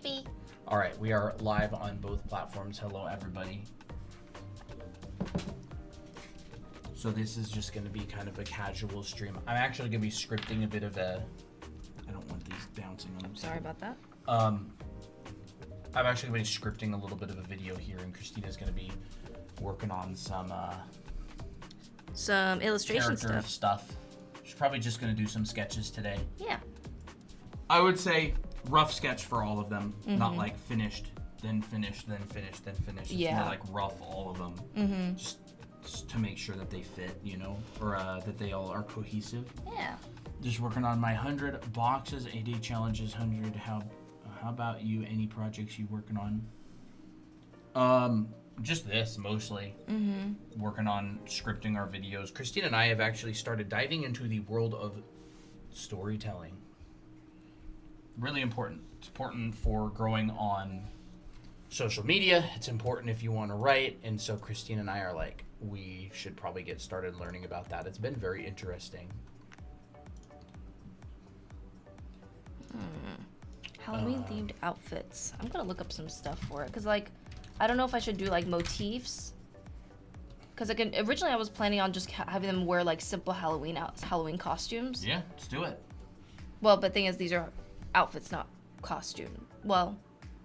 Yippee. All right, we are live on both platforms. Hello, everybody. So this is just going to be kind of a casual stream. I'm actually going to be scripting a bit of a... I don't want these bouncing on them. Sorry about that. I'm actually going to be scripting a little bit of a video here, and Christina's going to be working on some illustration stuff. She's probably just going to do some sketches today. Yeah. I would say rough sketch for all of them, not like finished, then finished, then finished, then finished. It's more like rough all of them, just to make sure that they fit, you know, or that they all are cohesive. Yeah. Just working on my 100 boxes, 8-day challenges, 100. How about you? Any projects you working on? Just this mostly. Working on scripting our videos. Christina and I have actually started diving into the world of storytelling. Really important. It's important for growing on social media. It's important if you want to write. And so Christina and I are like, we should probably get started learning about that. It's been very interesting. Halloween themed outfits. I'm gonna look up some stuff for it because, like, I don't know if I should do like motifs. Because originally I was planning on just having them wear like simple Halloween costumes. Yeah, let's do it. Well, but thing is, these are outfits, not costume. Well,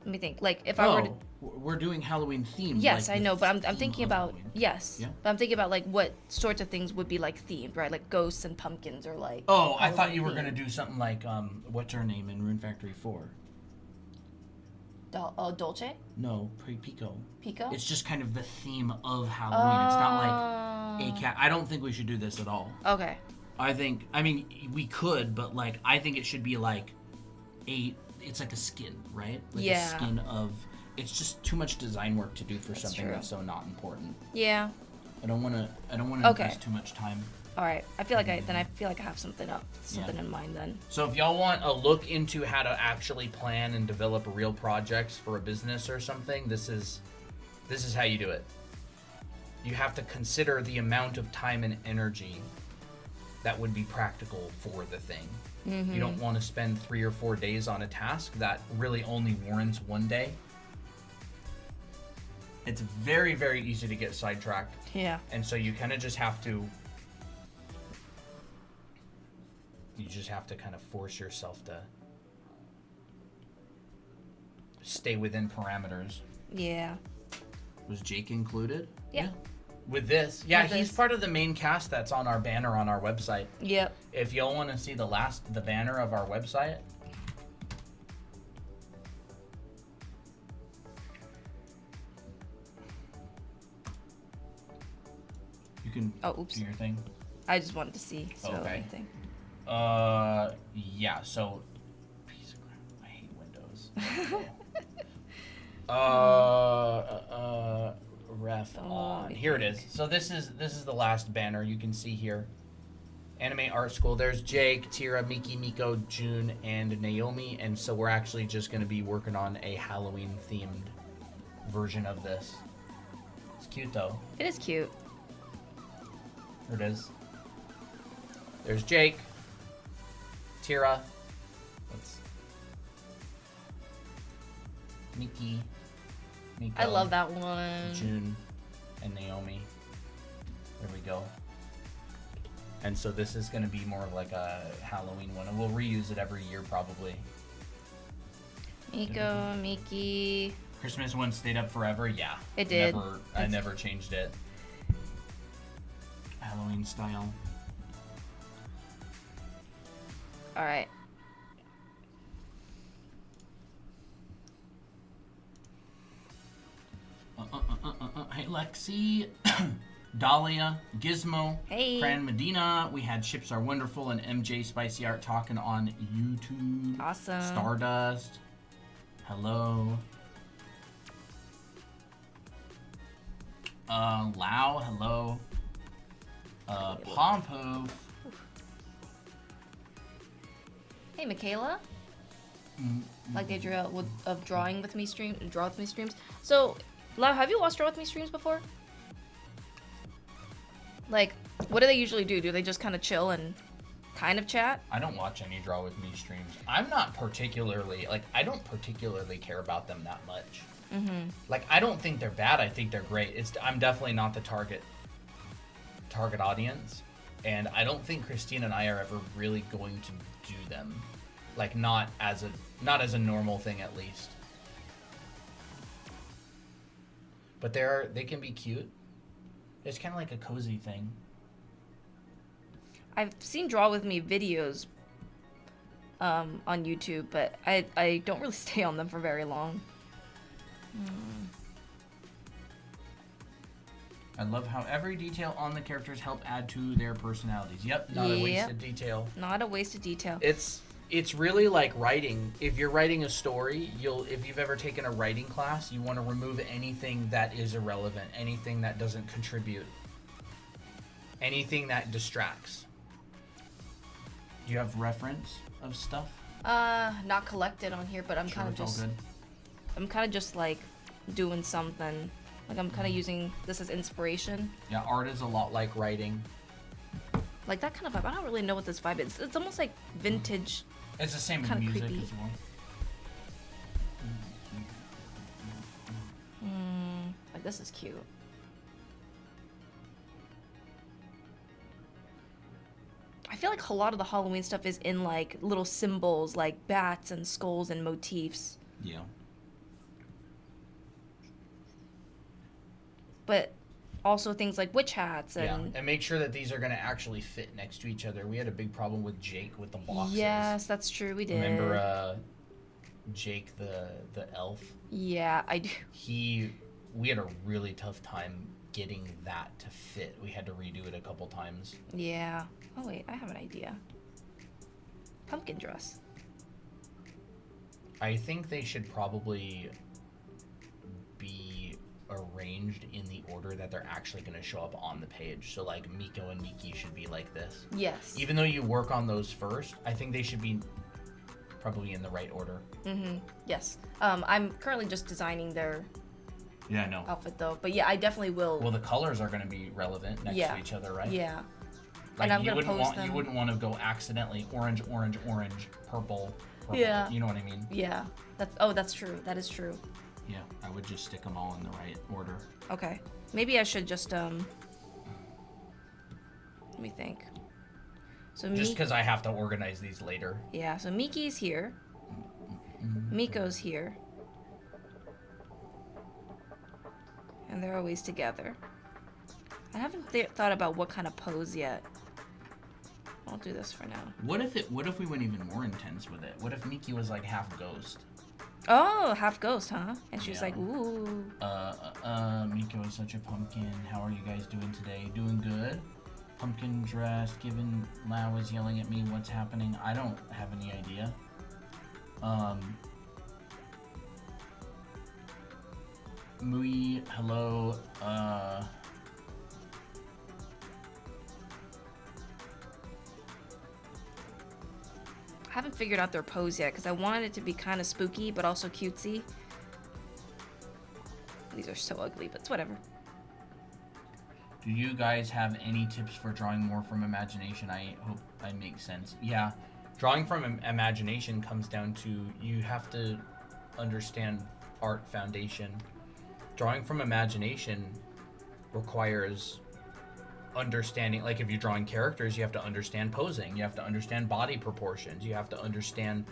let me think. Like, if I were to... we're doing Halloween themed. Yes, like I know, but I'm thinking about... Halloween. Yes. Yeah. But I'm thinking about, like, what sorts of things would be, like, themed, right? Like ghosts and pumpkins or, like... Oh, I thought you were going to do something like, what's her name in Rune Factory 4? Dolce? No, Pico. Pico? It's just kind of the theme of Halloween. It's not like a cat. I don't think we should do this at all. Okay. I mean, we could, but, like, I think it should be, like, it's like a skin, right? Like a skin of... It's just too much design work to do for something that's so not important. Yeah. I don't want to invest too much time. All right. I feel like I have something in mind then. So if y'all want a look into how to actually plan and develop real projects for a business or something, this is how you do it. You have to consider the amount of time and energy that would be practical for the thing. You don't want to spend 3 or 4 days on a task that really only warrants 1 day. It's very, very easy to get sidetracked. Yeah. And so you kind of just have to... You just have to kind of force yourself to stay within parameters. Yeah. Was Jake included? Yeah. With this. Yeah, he's part of the main cast that's on our banner on our website. Yep. If y'all want to see the banner of our website... You can do your thing. I just wanted to see. So anything. Yeah, so piece of crap. I hate Windows. Ref on. Here it is. So this is the last banner you can see here. Anime Art School. There's Jake, Tira, Miki, Miko, June, and Naomi, and so we're actually just going to be working on a Halloween themed version of this. It's cute though. It is cute. Here it is. There's Jake, Tira, Miki, Miko. I love that one. June, and Naomi. There we go. And so this is going to be more of like a Halloween one, and we'll reuse it every year probably. Miko, Miki. Christmas one stayed up forever. Yeah, it did. I never changed it. Halloween style. All right. Hey, Lexi, Dahlia, Gizmo, hey, Fran Medina. We had Ships Are Wonderful and MJ Spicy Art talking on YouTube. Awesome. Stardust. Hello. Lau, hello. Pompoof. Hey, Michaela. Like the idea of drawing with me streams. So, Lau, have you watched Draw With Me streams before? Like, what do they usually do? Do they just kind of chill and kind of chat. I don't watch any Draw With Me streams. I'm not particularly, like, I don't particularly care about them that much. Mm-hmm. Like, I don't think they're bad. I think they're great. I'm definitely not the target audience. And I don't think Christine and I are ever really going to do them. Like, not as a normal thing, at least. But they can be cute. It's kind of like a cozy thing. I've seen Draw With Me videos on YouTube, but I don't really stay on them for very long. I love how every detail on the characters help add to their personalities. Yep, not a wasted detail. Not a wasted detail. It's really like writing. If you're writing a story, if you've ever taken a writing class, you want to remove anything that is irrelevant, anything that doesn't contribute, anything that distracts. Do you have reference of stuff? Not collected on here, but I'm kind of just like doing something. Like I'm kind of using this as inspiration. Yeah, art is a lot like writing. Like that kind of vibe. I don't really know what this vibe is. It's almost like vintage. It's the same with Kinda music creepy. as well. Like this is cute. I feel like a lot of the Halloween stuff is in like little symbols like bats and skulls and motifs. Yeah. But also things like witch hats and and make sure that these are going to actually fit next to each other. We had a big problem with Jake with the boxes. Yes, that's true. We did. Remember Jake the elf? Yeah, I do. We had a really tough time getting that to fit. We had to redo it a couple times. Yeah. Oh wait, I have an idea. Pumpkin dress. I think they should probably be arranged in the order that they're actually going to show up on the page. So like Miko and Miki should be like this. Yes. Even though you work on those first, I think they should be probably in the right order. Yes. I'm currently just designing their outfit though. But yeah, I definitely will. Well, the colors are going to be relevant next to each other, right? Yeah. Like and I'm gonna post them. You wouldn't want to go accidentally orange, purple. Yeah. You know what I mean? Yeah. That's true. That is true. Yeah, I would just stick them all in the right order. Okay. Maybe I should just let me think. So just because I have to organize these later. Yeah. So Miki's here. Miko's here. And they're always together. I haven't thought about what kind of pose yet. I'll do this for now. What if we went even more intense with it? What if Miki was like half ghost? Oh, half ghost, huh? And she's like, ooh. Miko is such a pumpkin. How are you guys doing today? Doing good? Pumpkin dress, given Lao is yelling at me, what's happening? I don't have any idea. Mui, hello, I haven't figured out their pose yet because I wanted it to be kind of spooky but also cutesy. These are so ugly, but it's whatever. Do you guys have any tips for drawing more from imagination? I hope I make sense. Yeah, drawing from imagination comes down to you have to understand art foundation. Drawing from imagination requires understanding, like if you're drawing characters, you have to understand posing, you have to understand body proportions, you have to understand,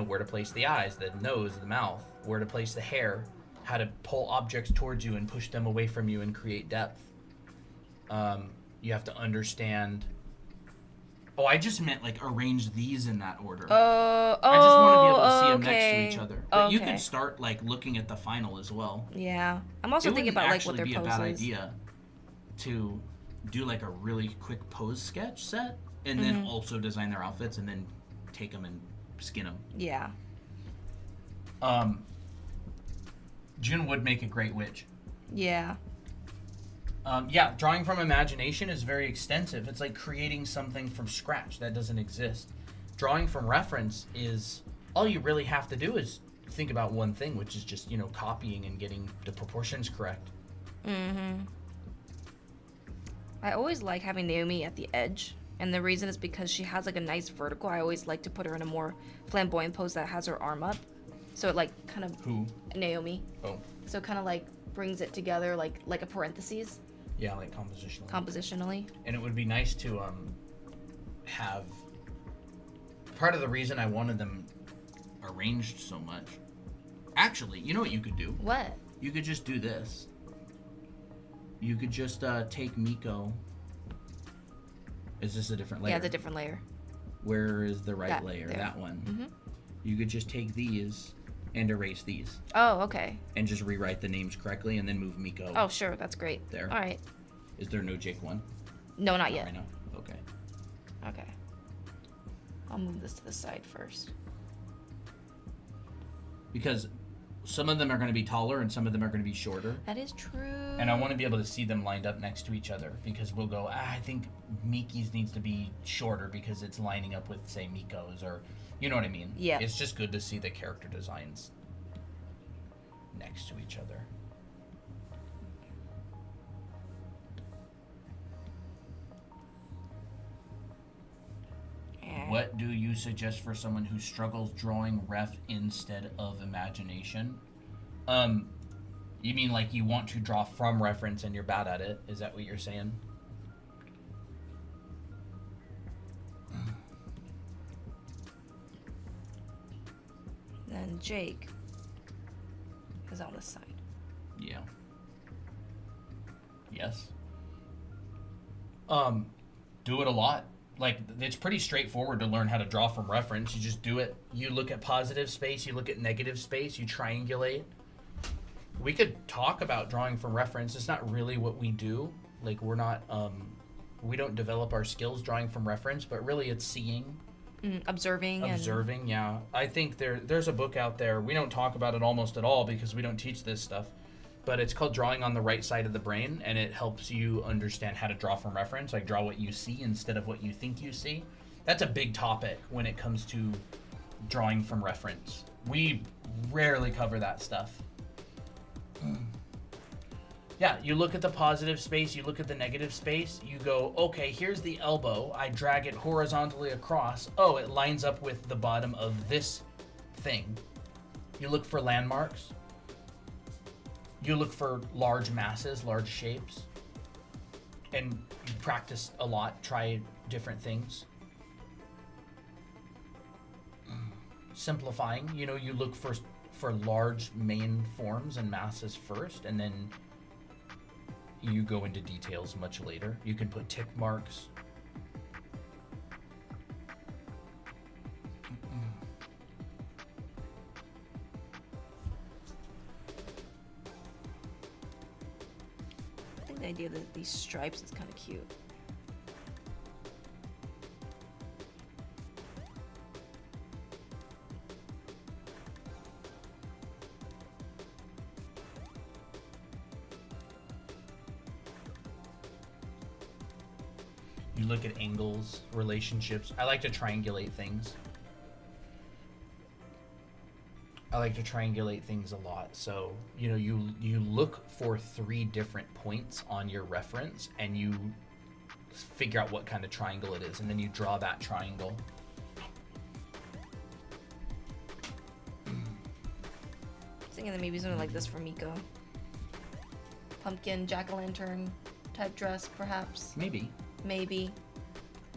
where to place the eyes, the nose, the mouth, where to place the hair, how to pull objects towards you and push them away from you and create depth. You have to understand. Oh, I just meant like arrange these in that order. I just want to be able to see them next to each other. But you could start like looking at the final as well. Yeah, I'm also thinking about like what their pose is. It wouldn't actually be a bad idea to do like a really quick pose sketch set and then also design their outfits and then take them and skin them. Yeah. June would make a great witch. Yeah. Yeah, drawing from imagination is very extensive. It's like creating something from scratch that doesn't exist. Drawing from reference is, all you really have to do is think about one thing, which is just, copying and getting the proportions correct. I always like having Naomi at the edge. And the reason is because she has like a nice vertical. I always like to put her in a more flamboyant pose that has her arm up. So it like kind of... Who? Naomi. Oh. So it kind of like brings it together like a parentheses. Yeah, like compositionally. Compositionally. And it would be nice to have... Part of the reason I wanted them arranged so much... Actually, you know what you could do? What? You could just do this. You could just take Miko... Is this a different layer? Yeah, it's a different layer. Where is the right layer? There. That one. Mm-hmm. You could just take these and erase these. Oh, okay. And just rewrite the names correctly and then move Miko. Oh, sure. That's great. There. All right. Is there no Jake one? No, not yet. Right now? Okay. Okay. I'll move this to the side first. Because some of them are going to be taller and some of them are going to be shorter. That is true. And I want to be able to see them lined up next to each other because we'll go, I think Miki's needs to be shorter because it's lining up with, say, Miko's or, you know what I mean? Yeah. It's just good to see the character designs next to each other. What do you suggest for someone who struggles drawing ref instead of imagination? You mean like you want to draw from reference and you're bad at it? Is that what you're saying? Then Jake is on the side. Yeah. Yes. Do it a lot. Like, it's pretty straightforward to learn how to draw from reference. You just do it. You look at positive space, you look at negative space, you triangulate. We could talk about drawing from reference. It's not really what we do. Like, we're not, we don't develop our skills drawing from reference, but really it's seeing. Observing, yeah. I think there's a book out there. We don't talk about it almost at all because we don't teach this stuff. But it's called Drawing on the Right Side of the Brain, and it helps you understand how to draw from reference, like draw what you see instead of what you think you see. That's a big topic when it comes to drawing from reference. We rarely cover that stuff. Yeah, you look at the positive space, you look at the negative space, you go, okay, here's the elbow, I drag it horizontally across. Oh, it lines up with the bottom of this thing. You look for landmarks. You look for large masses, large shapes, and you practice a lot, try different things. Simplifying, you look for large main forms and masses first, and then you go into details much later. You can put tick marks. The idea of these stripes is kind of cute. You look at angles, relationships. I like to triangulate things. I like to triangulate things a lot. So, you look for 3 different points on your reference and you figure out what kind of triangle it is, and then you draw that triangle. I was thinking that maybe something like this for Miko. Pumpkin, jack-o'-lantern type dress, perhaps. Maybe.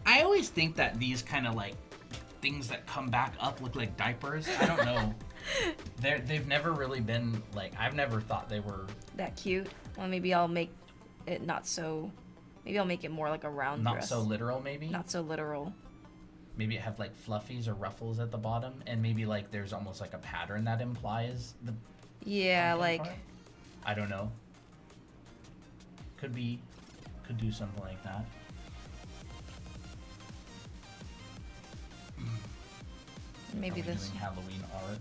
I always think that these kind of like things that come back up look like diapers. I don't know. They've never really been like, I've never thought they were that cute. Well, maybe I'll make it not so. Maybe I'll make it more like a round not dress. so literal. Maybe not so literal. Maybe it have like fluffies or ruffles at the bottom, and maybe like there's almost like a pattern that implies the. Yeah, like. Part. I don't know. Could do something like that. Maybe this. Doing Halloween art.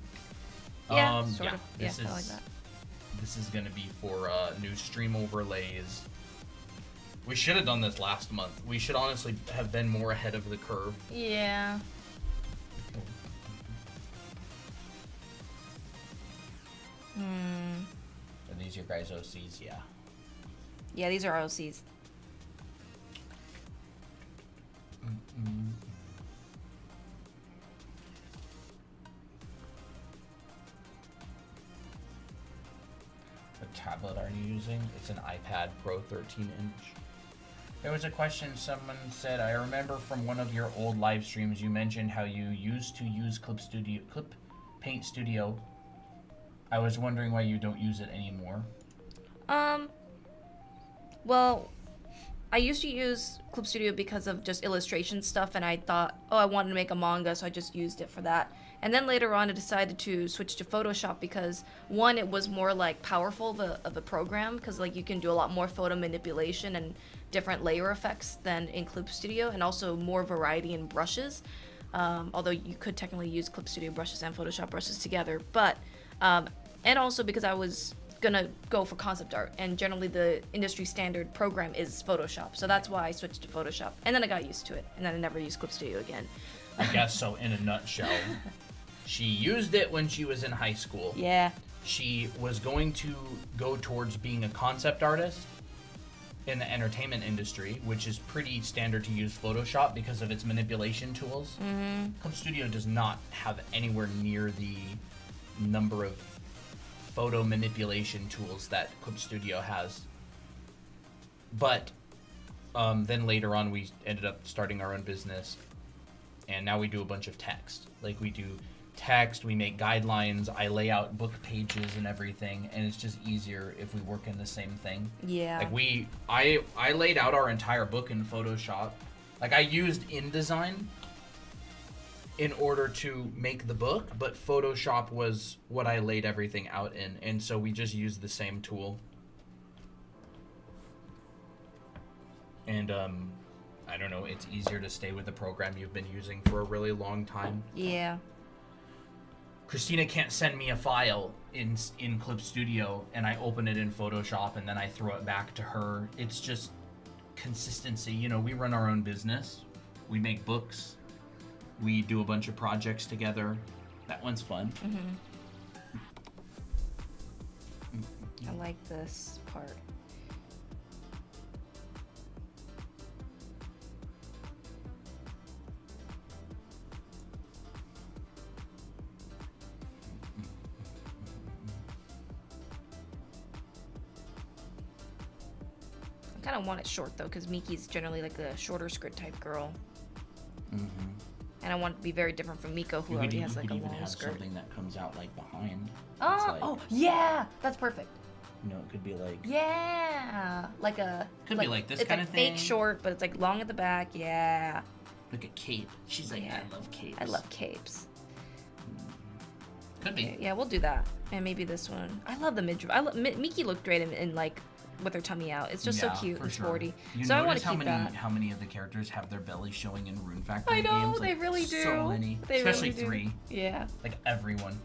Yeah, sort of. This yeah, is, I like that. This is going to be for new stream overlays. We should have done this last month. We should honestly have been more ahead of the curve. Yeah. Are these your guys' OCs? Yeah. Yeah, these are OCs. What tablet are you using? It's an iPad Pro 13-inch. There was a question someone said, I remember from one of your old live streams you mentioned how you used to use Clip Paint Studio. I was wondering why you don't use it anymore. Well, I used to use Clip Studio because of just illustration stuff, and I thought, oh, I wanted to make a manga, so I just used it for that. And then later on, I decided to switch to Photoshop because, one, it was more like powerful of a program, because like you can do a lot more photo manipulation and different layer effects than in Clip Studio, and also more variety in brushes. Although you could technically use Clip Studio brushes and Photoshop brushes together, but and also because I was gonna go for concept art, and generally the industry standard program is Photoshop, so that's why I switched to Photoshop, and then I got used to it, and then I never used Clip Studio again. I guess so. In a nutshell, she used it when she was in high school. Yeah. She was going to go towards being a concept artist in the entertainment industry, which is pretty standard to use Photoshop because of its manipulation tools. Clip Studio does not have anywhere near the number of photo manipulation tools that Clip Studio has. But then later on we ended up starting our own business, and now we do a bunch of text. Like we do text, we make guidelines, I lay out book pages and everything, and it's just easier if we work in the same thing. Yeah. Like I laid out our entire book in Photoshop. Like I used InDesign in order to make the book, but Photoshop was what I laid everything out in, and so we just used the same tool. And I don't know, it's easier to stay with the program you've been using for a really long time. Yeah. Christina can't send me a file in Clip Studio and I open it in Photoshop and then I throw it back to her. It's just consistency. You know, we run our own business. We make books. We do a bunch of projects together. That one's fun. I like this part. I kind of want it short though, because Miki's generally like a shorter skirt type girl. And I want it to be very different from Miko, who already has like a long skirt. Something that comes out like behind. Oh, like, oh yeah, that's perfect. You know, it could be like. Yeah, like a. Could be like this it's kind like of thing. It's fake short, but it's like long at the back. Yeah. Like a cape. She's like, Yeah. I love capes. I love capes. Could be. Yeah, we'll do that. And maybe this one. I love the midriff. Miki looked great in like with her tummy out. It's just so cute and sporty. You so I want to how keep many, that. How many of the characters have their belly showing in Rune Factory I know, games? they Like, really do. So many. They Especially really do. 3. Yeah. Like everyone.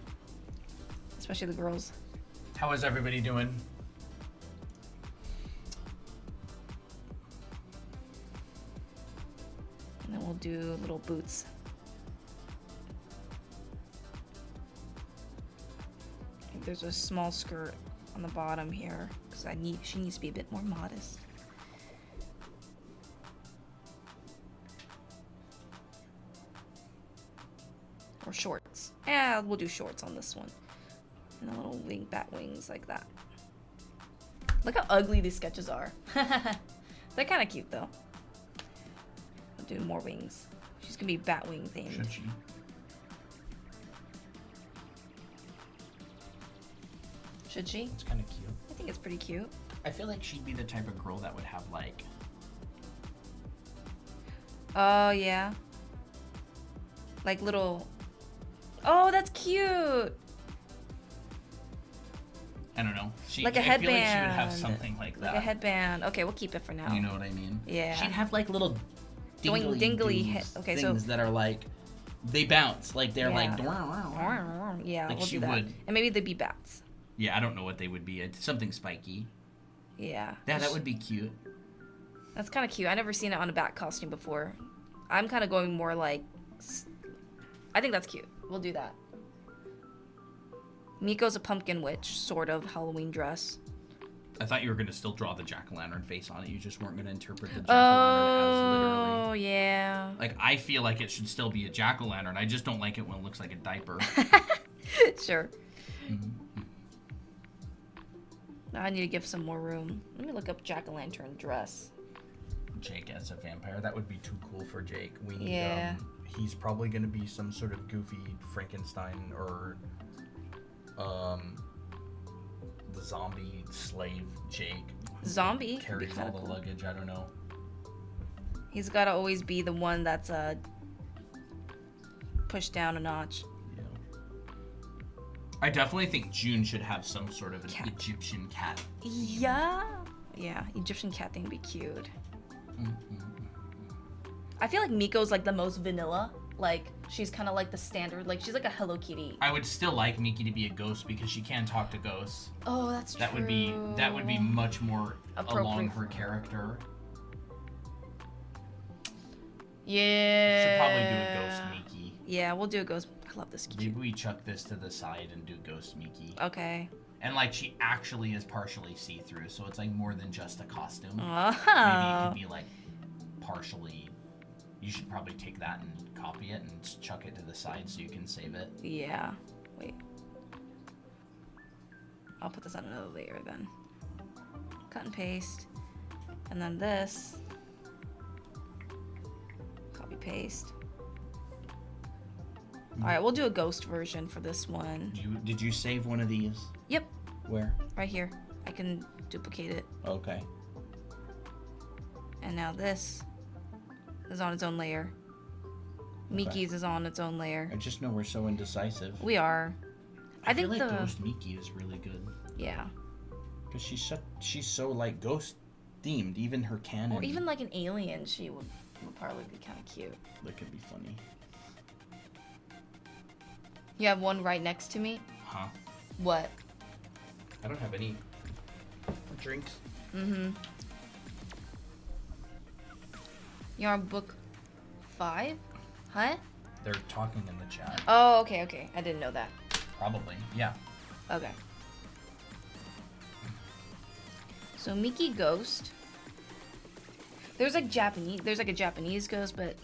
Especially the girls. How is everybody doing? And then we'll do little boots. I think there's a small skirt on the bottom here because she needs to be a bit more modest. Or shorts. Yeah, we'll do shorts on this one. And a little bat wings like that. Look how ugly these sketches are. They're kind of cute though. I'll do more wings. She's gonna be bat wing themed. Should she? Should she? It's kind of cute. I think it's pretty cute. I feel like she'd be the type of girl that would have like. Oh yeah. Like little. Oh, that's cute. I don't know. Like a I headband. feel like she would have something like that. Like a headband. Okay, we'll keep it for now. You know what I mean? Yeah. She'd have like little Dingly okay, things so that are like they bounce. Like they're Yeah. like. Yeah, Like we'll she do that. would. And maybe they'd be bats. Yeah, I don't know what they would be. It's something spiky. Yeah. Yeah, that would be cute. That's kind of cute. I never seen it on a bat costume before. I'm kind of going more like. I think that's cute. We'll do that. Miko's a pumpkin witch, sort of Halloween dress. I thought you were going to still draw the jack-o'-lantern face on it. You just weren't going to interpret the jack-o'-lantern as literally. Oh, yeah. Like, I feel like it should still be a jack-o'-lantern. I just don't like it when it looks like a diaper. Sure. Now I need to give some more room. Let me look up jack-o'-lantern dress. Jake as a vampire. That would be too cool for Jake. We need, Yeah. He's probably going to be some sort of goofy Frankenstein or the zombie slave Jake. Zombie? Carries all the luggage. I don't know. He's got to always be the one that's pushed down a notch. Yeah. I definitely think June should have some sort of an Egyptian cat. Yeah. Yeah, Egyptian cat thing would be cute. I feel like Miko's like the most vanilla. Like, she's kind of like the standard. Like, she's like a Hello Kitty. I would still like Miki to be a ghost because she can talk to ghosts. Oh, that's true. That would be much more along her for character. Yeah. Should probably do a ghost Miki. Yeah, we'll do a ghost. I love this. Maybe we chuck this to the side and do ghost Miki. Okay. And like she actually is partially see-through, so it's like more than just a costume. Oh. Maybe it could be like partially. You should probably take that and copy it and chuck it to the side so you can save it. Yeah. Wait. I'll put this on another layer then. Cut and paste. And then this. Copy paste. Alright, we'll do a ghost version for this one. Did you save one of these? Yep. Where? Right here. I can duplicate it. Okay. And now this is on its own layer. Miki's is on its own layer. I just know we're so indecisive. We are. I think feel like Ghost Miki is really good. Yeah. Because she's so like ghost themed. Even her canon. Or even like an alien, she would probably be kind of cute. That could be funny. You have one right next to me? Huh? What? I don't have any drinks. Mm-hmm. You're on book 5? Huh? They're talking in the chat. Oh, okay, okay. I didn't know that. Probably, yeah. Okay. So Miki Ghost. There's like a Japanese ghost, but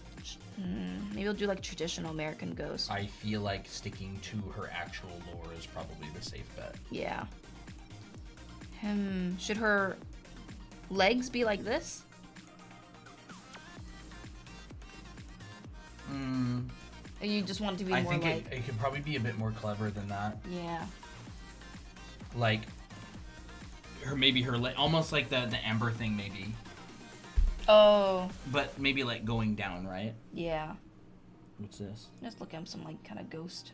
maybe we'll do like traditional American ghost. I feel like sticking to her actual lore is probably the safe bet. Yeah. Should her legs be like this? Or you just want it to be more like... I think it could probably be a bit more clever than that. Yeah. Like, her leg, almost like the Amber thing, maybe. Oh. But maybe like going down, right? Yeah. What's this? Just looking at some like kind of ghost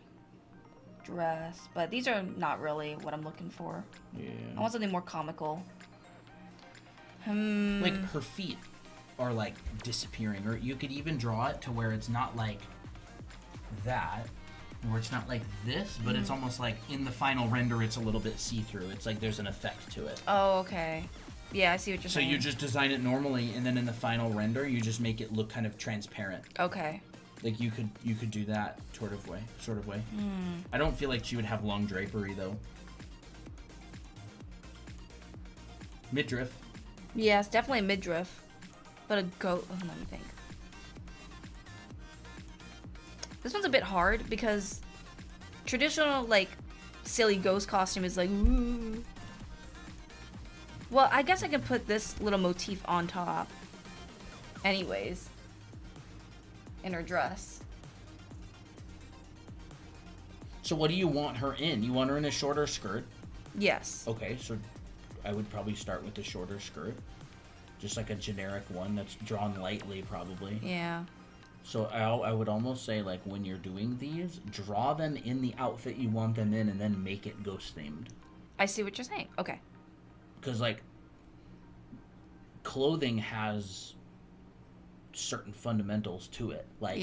dress, but these are not really what I'm looking for. Yeah. I want something more comical. Like her feet are like disappearing, or you could even draw it to where it's not like that, where it's not like this, but it's almost like in the final render it's a little bit see-through. It's like there's an effect to it. Oh, okay. Yeah, I see what you're saying. So you just design it normally, and then in the final render you just make it look kind of transparent. Okay. Like you could do that sort of way. I don't feel like she would have long drapery though. Midriff. Yeah, it's definitely a midriff, but a goat. Oh, let me think. This one's a bit hard because traditional like silly ghost costume is like ooh. Well, I guess I can put this little motif on top. Anyways. In her dress. So what do you want her in? You want her in a shorter skirt? Yes. Okay, so I would probably start with the shorter skirt. Just like a generic one that's drawn lightly, probably. Yeah. So I would almost say, like, when you're doing these, draw them in the outfit you want them in and then make it ghost-themed. I see what you're saying. Okay. Because, like, clothing has certain fundamentals to it. Like,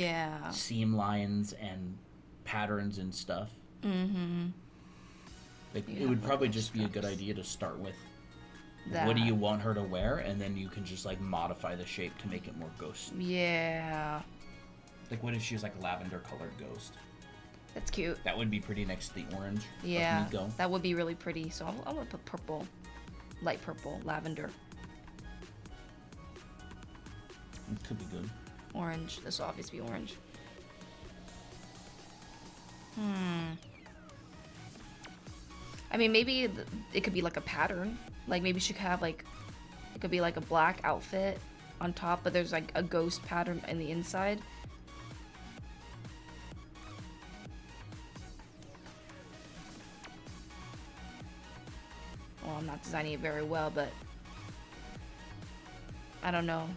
seam lines and patterns and stuff. Mm-hmm. Like, it would probably just be a good idea to start with that. What do you want her to wear? And then you can just, like, modify the shape to make it more ghost. Yeah. Like, what if she was, like, a lavender-colored ghost? That's cute. That would be pretty next to the orange. Yeah, that would be really pretty. So I'm gonna put purple. light purple, lavender, It could be good. orange. This will obviously be orange. I mean, maybe it could be like a pattern. Like maybe she could have like, it could be like a black outfit on top, but there's like a ghost pattern in the inside. Well, I'm not designing it very well, but I don't know.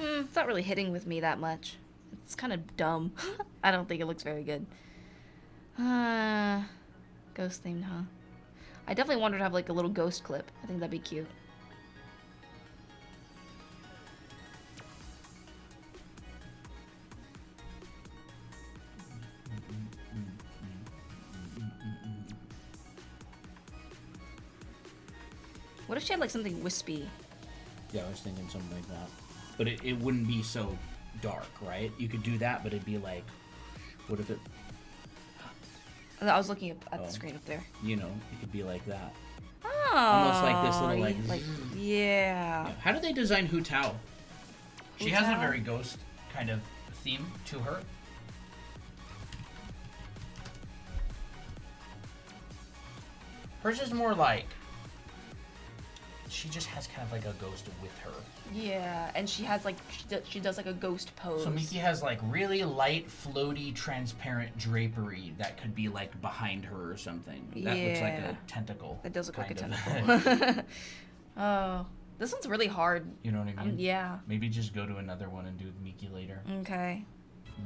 It's not really hitting with me that much. It's kind of dumb. I don't think it looks very good. Ghost themed, huh? I definitely wanted to have like a little ghost clip. I think that'd be cute. What if she had like something wispy? Yeah, I was thinking something like that. But it wouldn't be so dark, right? You could do that, but it'd be like, what if it... I was looking at the screen up there. You know, it could be like that. Oh, Almost like this little like... yeah. How do they design Hu Tao? She has a Tao? very ghost kind of theme to her. Hers is more like... She just has kind of like a ghost with her. Yeah, and she has like she does like a ghost pose. So Miki has like really light, floaty, transparent drapery that could be like behind her or something. That looks like a tentacle. That does look like a kind of. tentacle. Oh, this one's really hard. You know what I mean? Yeah. Maybe just go to another one and do Miki later. Okay.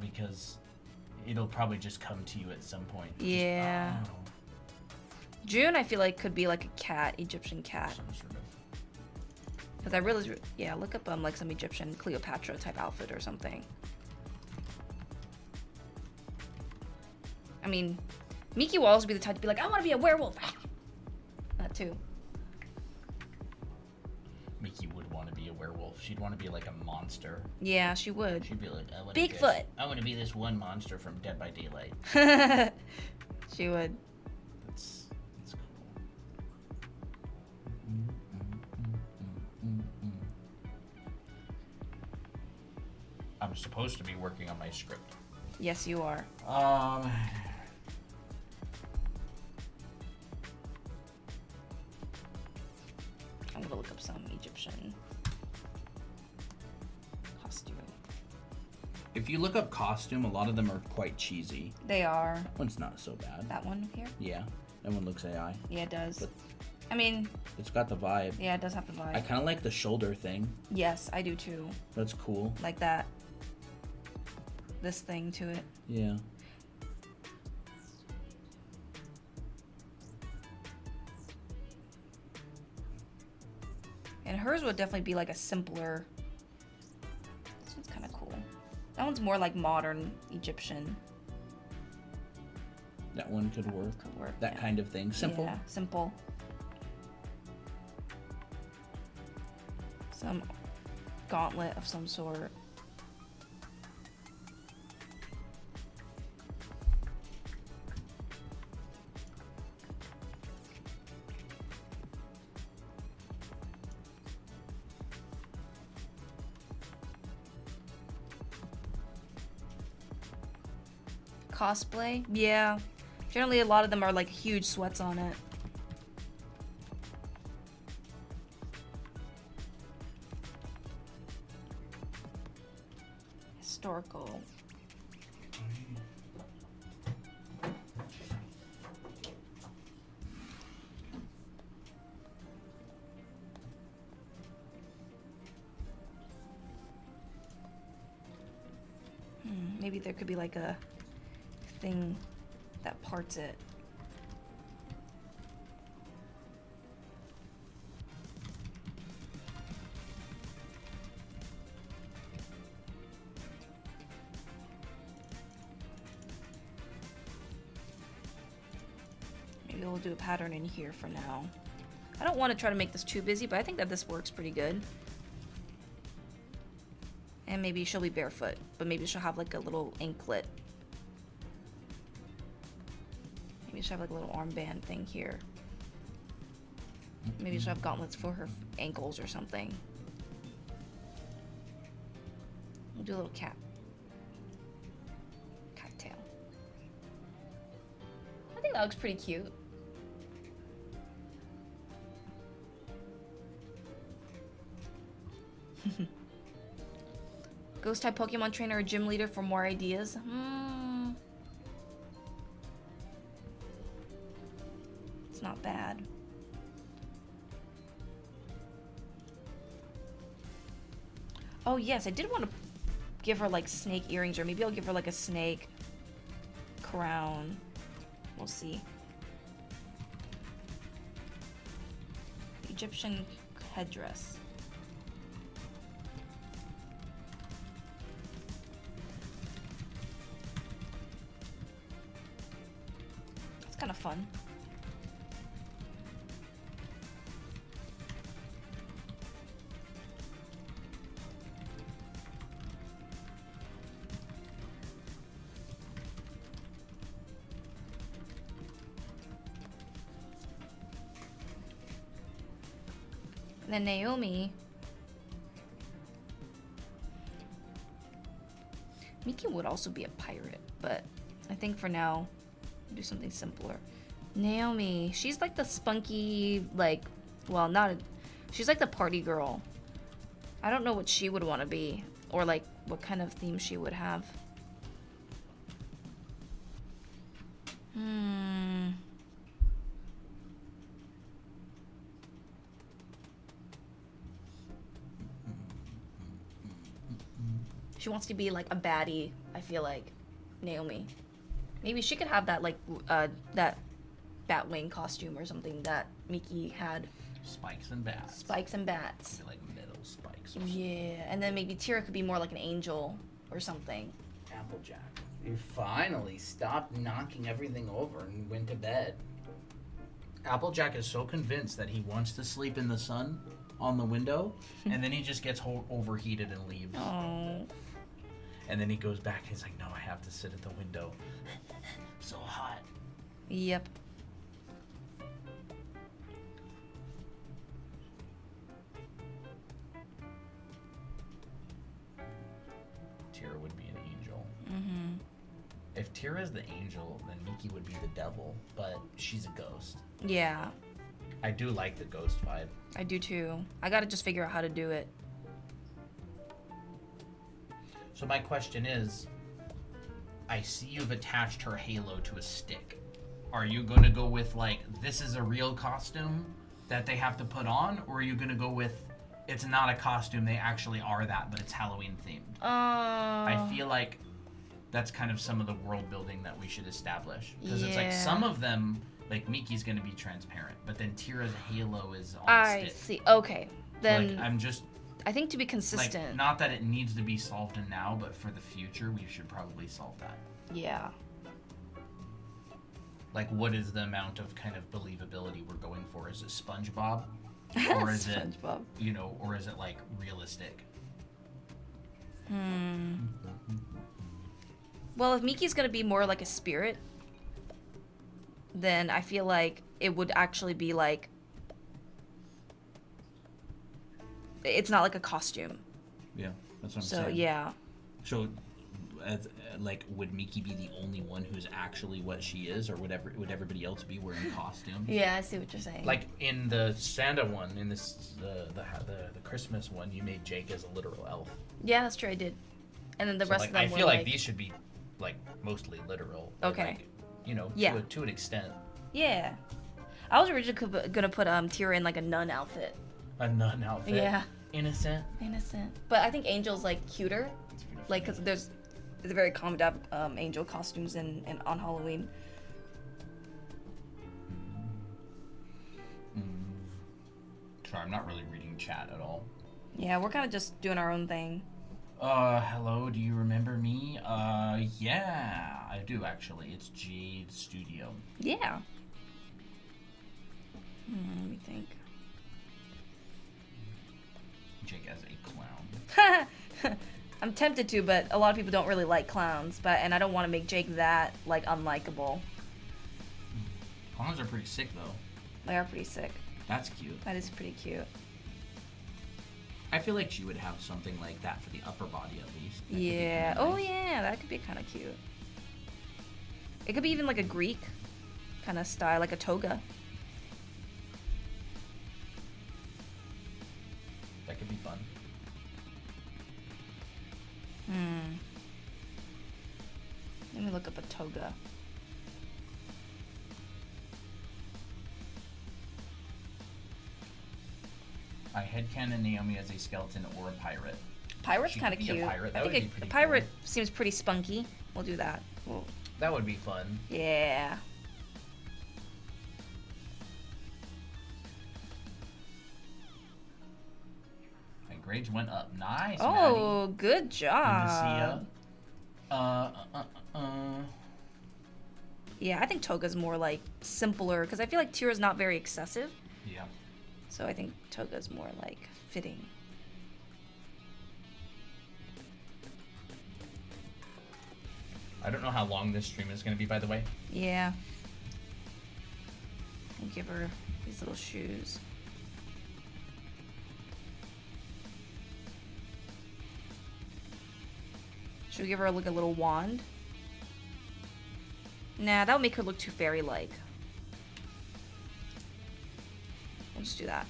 Because it'll probably just come to you at some point. Yeah. Just, oh, June, I feel like could be like a cat, Egyptian cat. some sort of. Because I realized, yeah, look up like some Egyptian Cleopatra type outfit or something. I mean, Miki will also be the type to be like, I want to be a werewolf. That too. Miki would want to be a werewolf. She'd want to be like a monster. Yeah, she would. She'd be like, Bigfoot. I want to be this one monster from Dead by Daylight. She would. That's cool. I'm supposed to be working on my script. Yes, you are. I'm gonna look up some Egyptian costume. If you look up costume, a lot of them are quite cheesy. They are. That one's not so bad. That one here? Yeah, that one looks AI. Yeah, it does. But I mean, it's got the vibe. yeah, it does have the vibe. I kind of like the shoulder thing. Yes, I do too. That's cool. Like that. This thing to it. Yeah. And hers would definitely be like a simpler. This one's kind of cool. That one's more like modern Egyptian. That one could work. Could work. That yeah. kind of thing. Simple. Yeah, simple. Some gauntlet of some sort. Cosplay? Yeah. Generally, a lot of them are like huge sweats on it. Historical. Maybe there could be like a thing that parts it. Maybe we'll do a pattern in here for now. I don't want to try to make this too busy, but I think that this works pretty good. And maybe she'll be barefoot, but maybe she'll have like a little anklet. Maybe she'll have like a little armband thing here. Maybe she'll have gauntlets for her ankles or something. We'll do a little cat. Cat tail. I think that looks pretty cute. Ghost type Pokemon trainer or gym leader for more ideas? It's not bad. Oh yes, I did want to give her like snake earrings, or maybe I'll give her like a snake crown. We'll see. Egyptian headdress. It's kind of fun. Then Naomi. Miki would also be a pirate, but I think for now, do something simpler. Naomi, she's like the spunky, like, well, not, she's like the party girl. I don't know what she would want to be, or like what kind of theme she would have. She wants to be like a baddie, I feel like. Naomi. Maybe she could have that like that Batwing costume or something that Miki had. Spikes and bats. Spikes and bats. Like metal spikes. Yeah, and then maybe Tira could be more like an angel or something. Applejack. You finally stopped knocking everything over and went to bed. Applejack is so convinced that he wants to sleep in the sun on the window, and then he just gets overheated and leaves. Oh. And then he goes back and he's like, no, I have to sit at the window. So hot. Yep. Tira would be an angel. If Tira's the angel, then Miki would be the devil, but she's a ghost. Yeah. I do like the ghost vibe. I do too. I gotta just figure out how to do it. So my question is, I see you've attached her halo to a stick. Are you going to go with, like, this is a real costume that they have to put on? Or are you going to go with, it's not a costume, they actually are that, but it's Halloween themed? I feel like that's kind of some of the world building that we should establish. Because it's like some of them, like Miki's going to be transparent, but then Tira's halo is on a stick. I see. Okay. Then So, like, I'm just... I think to be consistent. Like, not that it needs to be solved in now, but for the future, we should probably solve that. Yeah. Like, what is the amount of kind of believability we're going for? Is it SpongeBob? Or is SpongeBob. it, you know, or is it, like, realistic? Well, if Miki's gonna be more like a spirit, then I feel like it would actually be like, it's not like a costume. Yeah, that's what I'm So saying. yeah. So, like, would Miki be the only one who's actually what she is, or would everybody else be wearing costumes? Yeah, I see what you're saying. Like in the Santa one, in this the Christmas one, you made Jake as a literal elf. Yeah, that's true. I did. And then the rest of them I were feel like like these should be like mostly literal. Or, Okay. like, you know, Yeah. to an extent. Yeah. I was originally gonna put Tira in like a nun outfit. A nun outfit. Yeah. Innocent. Innocent. But I think Angel's like cuter. Like, cause it's very common to have angel costumes in on Halloween. Sorry, I'm not really reading chat at all. Yeah, we're kind of just doing our own thing. Hello, do you remember me? Yeah, I do actually. It's Jade Studio. Yeah. Let me think. Jake as a clown. I'm tempted to, but a lot of people don't really like clowns. And I don't want to make Jake that like unlikable. Clowns are pretty sick though. They are pretty sick. That's cute. That is pretty cute. I feel like she would have something like that for the upper body at least. That Yeah. could be Oh kinda nice. yeah, that could be kind of cute. It could be even like a Greek kind of style, like a toga. That could be fun. Let me look up a toga. I headcanon Naomi as a skeleton or a pirate. Pirate's She kind of could be a cute. pirate. That I would think be a pretty pirate cool. seems pretty spunky. We'll do that. That would be fun. Yeah. My grades went up. Nice, Oh, good Maddie. job. Good to see ya. Yeah, I think toga's more like simpler because I feel like Tira's not very excessive. Yeah. So I think toga's more like fitting. I don't know how long this stream is going to be, by the way. Yeah. I'll give her these little shoes. Should we give her like a little wand? Nah, that would make her look too fairy-like. We'll just do that.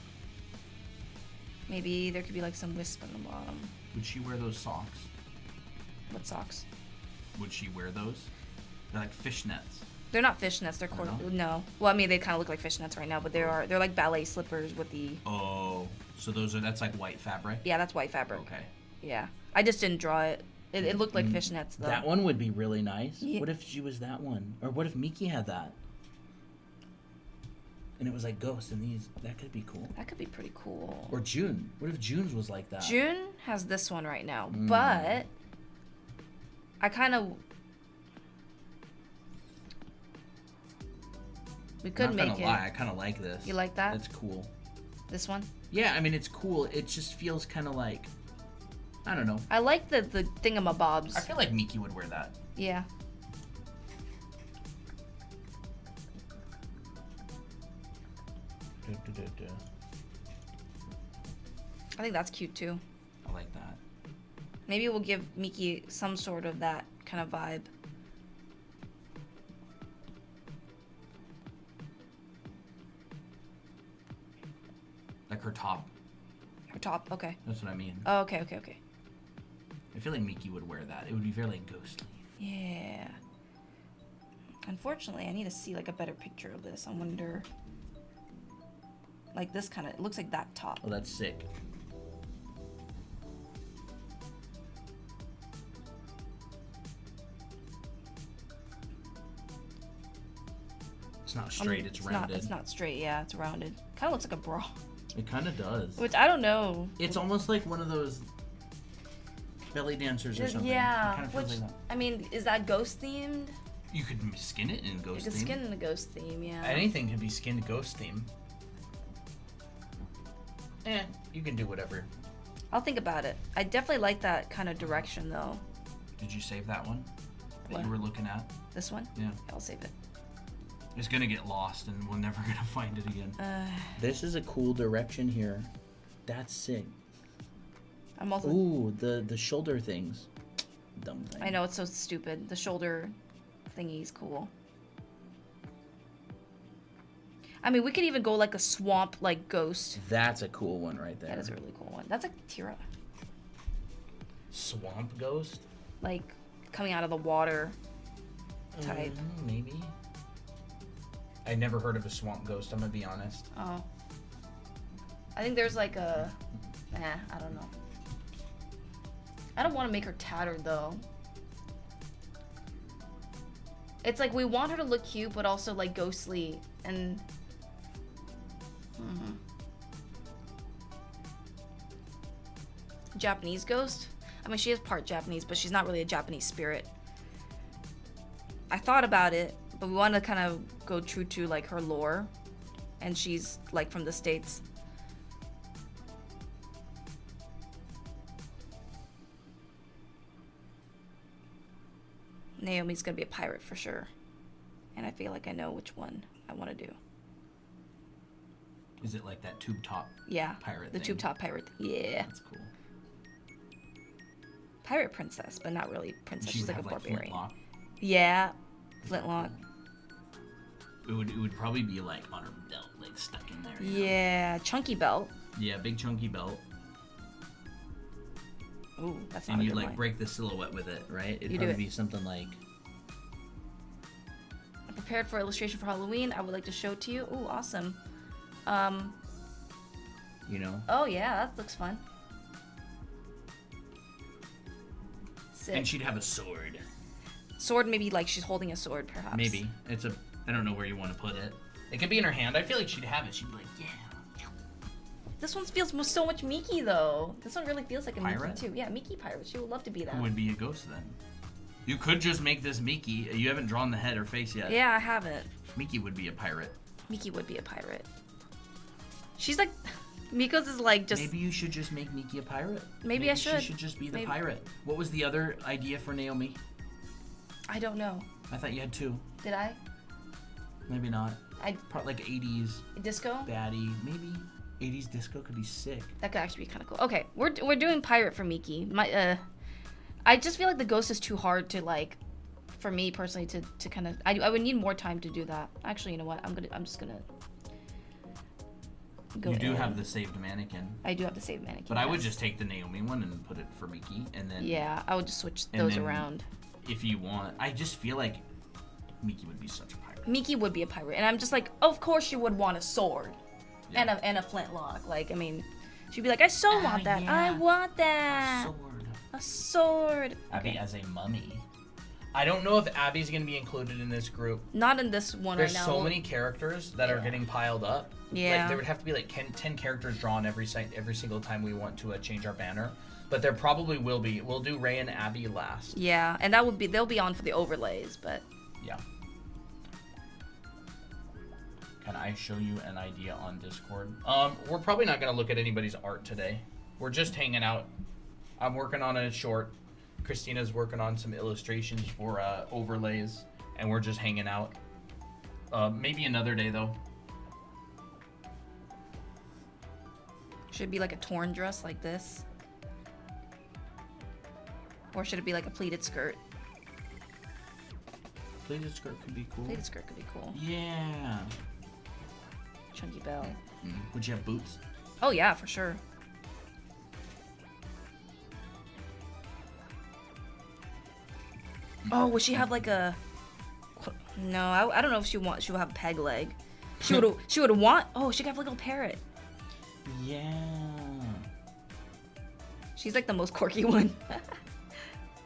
Maybe there could be like some wisp on the bottom. Would she wear those socks? What socks? Would she wear those? They're like fishnets. They're not fishnets. They're Oh, no? no. Well, I mean, they kind of look like fishnets right now, but they're like ballet slippers with the. Oh, so that's like white fabric? Yeah, that's white fabric. Okay. Yeah, I just didn't draw it. It looked like fishnets though. That one would be really nice. Yeah. What if she was that one? Or what if Miki had that? And it was like ghosts and these. That could be cool. That could be pretty cool. Or June. What if June's was like that? June has this one right now, but I kind of. We could Not make gonna lie, I kind of like this. You like that? That's cool. this one. Yeah, I mean it's cool. It just feels kind of like, I don't know. I like the thingamabobs. I feel like Miki would wear that. Yeah. I think that's cute too. I like that. Maybe we'll give Miki some sort of that kind of vibe. Like her top. Her top, okay. That's what I mean. Oh, okay, okay, okay. I feel like Miki would wear that. It would be very like ghostly. Yeah. Unfortunately, I need to see like a better picture of this. I wonder. Like this kind of, it looks like that top. Oh, that's sick. It's not straight, it's rounded. It's not straight, yeah, it's rounded. Kind of looks like a bra. It kind of does. Which I don't know. It's almost like one of those belly dancers or something. Yeah. It kind of feels Which, like that. I mean, is that ghost themed? You could skin it in ghost You could theme. skin in the ghost theme, yeah. Anything could be skinned ghost theme. You can do whatever. I'll think about it. I definitely like that kind of direction though. Did you save that one that What? you were looking at? This one? Yeah. I'll save it. It's gonna get lost and we're never gonna find it again. Uh, This is a cool direction here. That's sick. I'm also. Ooh, the shoulder things. Dumb thing. I know it's so stupid. The shoulder thingy's cool. I mean, we could even go like a swamp, like ghost. That's a cool one right there. That is a really cool one. That's like Tira, Swamp ghost? like coming out of the water type. Maybe. I never heard of a swamp ghost, I'm gonna be honest. Oh. I think there's like a. I don't know. I don't want to make her tattered though. It's like we want her to look cute, but also like ghostly and. Japanese ghost? I mean, she is part Japanese, but she's not really a Japanese spirit. I thought about it, but we wanted to kind of go true to like her lore, and she's like from the States. Naomi's gonna be a pirate for sure. And I feel like I know which one I want to do. Is it like that tube top pirate the thing? tube top pirate. Yeah. That's cool. Pirate princess, but not really princess. She's like a barbarian. Flintlock. Yeah. Flintlock. It would probably be like on her belt, like stuck in there. Yeah. Chunky belt. Yeah, big chunky belt. Ooh, that's not and a you good like one. break the silhouette with it, right? It'd You probably do it. be something like. I'm prepared for illustration for Halloween. I would like to show it to you. Ooh, awesome. You know. Oh yeah, that looks fun. Sick. And she'd have a sword. Sword, maybe like she's holding a sword, perhaps. Maybe it's a. I don't know where you want to put it. It could be in her hand. I feel like she'd have it. She'd be like, yeah. This one feels so much Miki though. This one really feels like a Pirate? Miki too. Yeah, Miki pirate. She would love to be that. Who would be a ghost then? You could just make this Miki. You haven't drawn the head or face yet. Yeah, I haven't. Miki would be a pirate. Miki would be a pirate. She's like, Miko's is like just. Maybe you should just make Miki a pirate. Maybe I should. She should just be the pirate. What was the other idea for Naomi? I don't know. I thought you had two. Did I? Maybe not. I Like 80s disco. baddie. Maybe 80s disco could be sick. That could actually be kind of cool. Okay, we're doing pirate for Miki. I just feel like the ghost is too hard to like, for me personally to kind of. I would need more time to do that. Actually, you know what? I'm just gonna. You do have the saved mannequin. I do have the saved mannequin. But I would just take the Naomi one and put it for Miki, and then. Yeah, I would just switch those around. If you want, I just feel like Miki would be such a pirate. Miki would be a pirate, and I'm just like, of course you would want a sword, and a flintlock. Like, I mean, she'd be like, I so want that. Yeah. I want that. A sword. A sword. Abby as a mummy. I don't know if Abby's gonna be included in this group. Not in this one There's right now. so many characters that are getting piled up. Yeah. Like, there would have to be like 10 characters drawn every single time we want to change our banner. But there probably will be. We'll do Ray and Abby last. Yeah, and they'll be on for the overlays, but. Yeah. Can I show you an idea on Discord? We're probably not gonna look at anybody's art today. We're just hanging out. I'm working on a short. Christina's working on some illustrations for overlays, and we're just hanging out. Maybe another day though. Should it be like a torn dress like this? Or should it be like a pleated skirt? Pleated skirt could be cool. Pleated skirt could be cool. Yeah. Chunky belt. Would you have boots? Oh yeah, for sure. Oh, would she have like a? No, I don't know if she will have a peg leg. She would want. Oh, she could have like a little parrot. Yeah. She's like the most quirky one.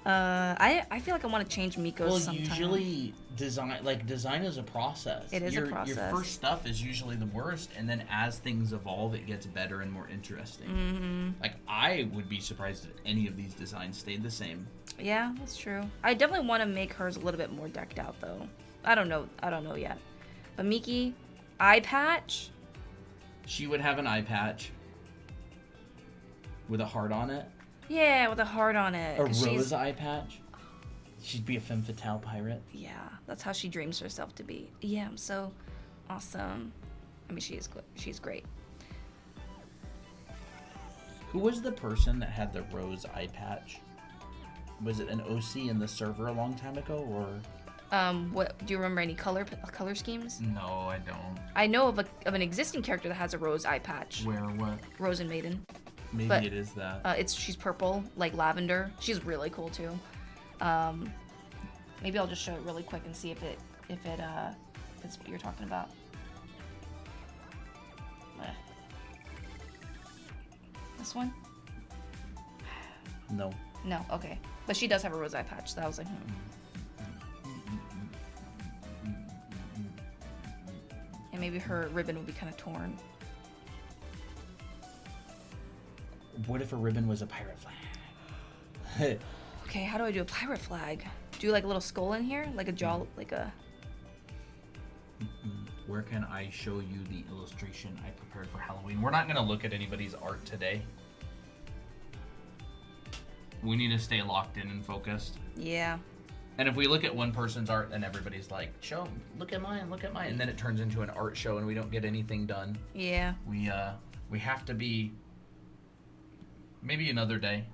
I feel like I want to change Miko's Well, sometime. usually design is a process. It is a process. Your first stuff is usually the worst, and then as things evolve, it gets better and more interesting. Mm-hmm. Like, I would be surprised if any of these designs stayed the same. Yeah, that's true. I definitely want to make hers a little bit more decked out, though. I don't know yet. But Miki, eye patch. She would have an eye patch with a heart on it. Yeah, with a heart on it. A rose eye patch. She'd be a femme fatale pirate. Yeah, that's how she dreams herself to be. Yeah, I'm so awesome. I mean, she's great. Who was the person that had the rose eye patch? Was it an OC in the server a long time ago, or? What do you remember? Any color schemes? No, I don't. I know of an existing character that has a rose eye patch. Where? What? Rose and Maiden. Maybe it is that. She's purple, like lavender. She's really cool too. Maybe I'll just show it really quick and see if it's what you're talking about. This one? No. No, okay. But she does have a rose eye patch, so I was like, And maybe her ribbon would be kind of torn. What if a ribbon was a pirate flag? Okay, how do I do a pirate flag? Do like a little skull in here? Like a jaw, like a... Where can I show you the illustration I prepared for Halloween? We're not going to look at anybody's art today. We need to stay locked in and focused. Yeah. And if we look at one person's art and everybody's like, show, look at mine, and then it turns into an art show and we don't get anything done. Yeah. We have to be, maybe another day,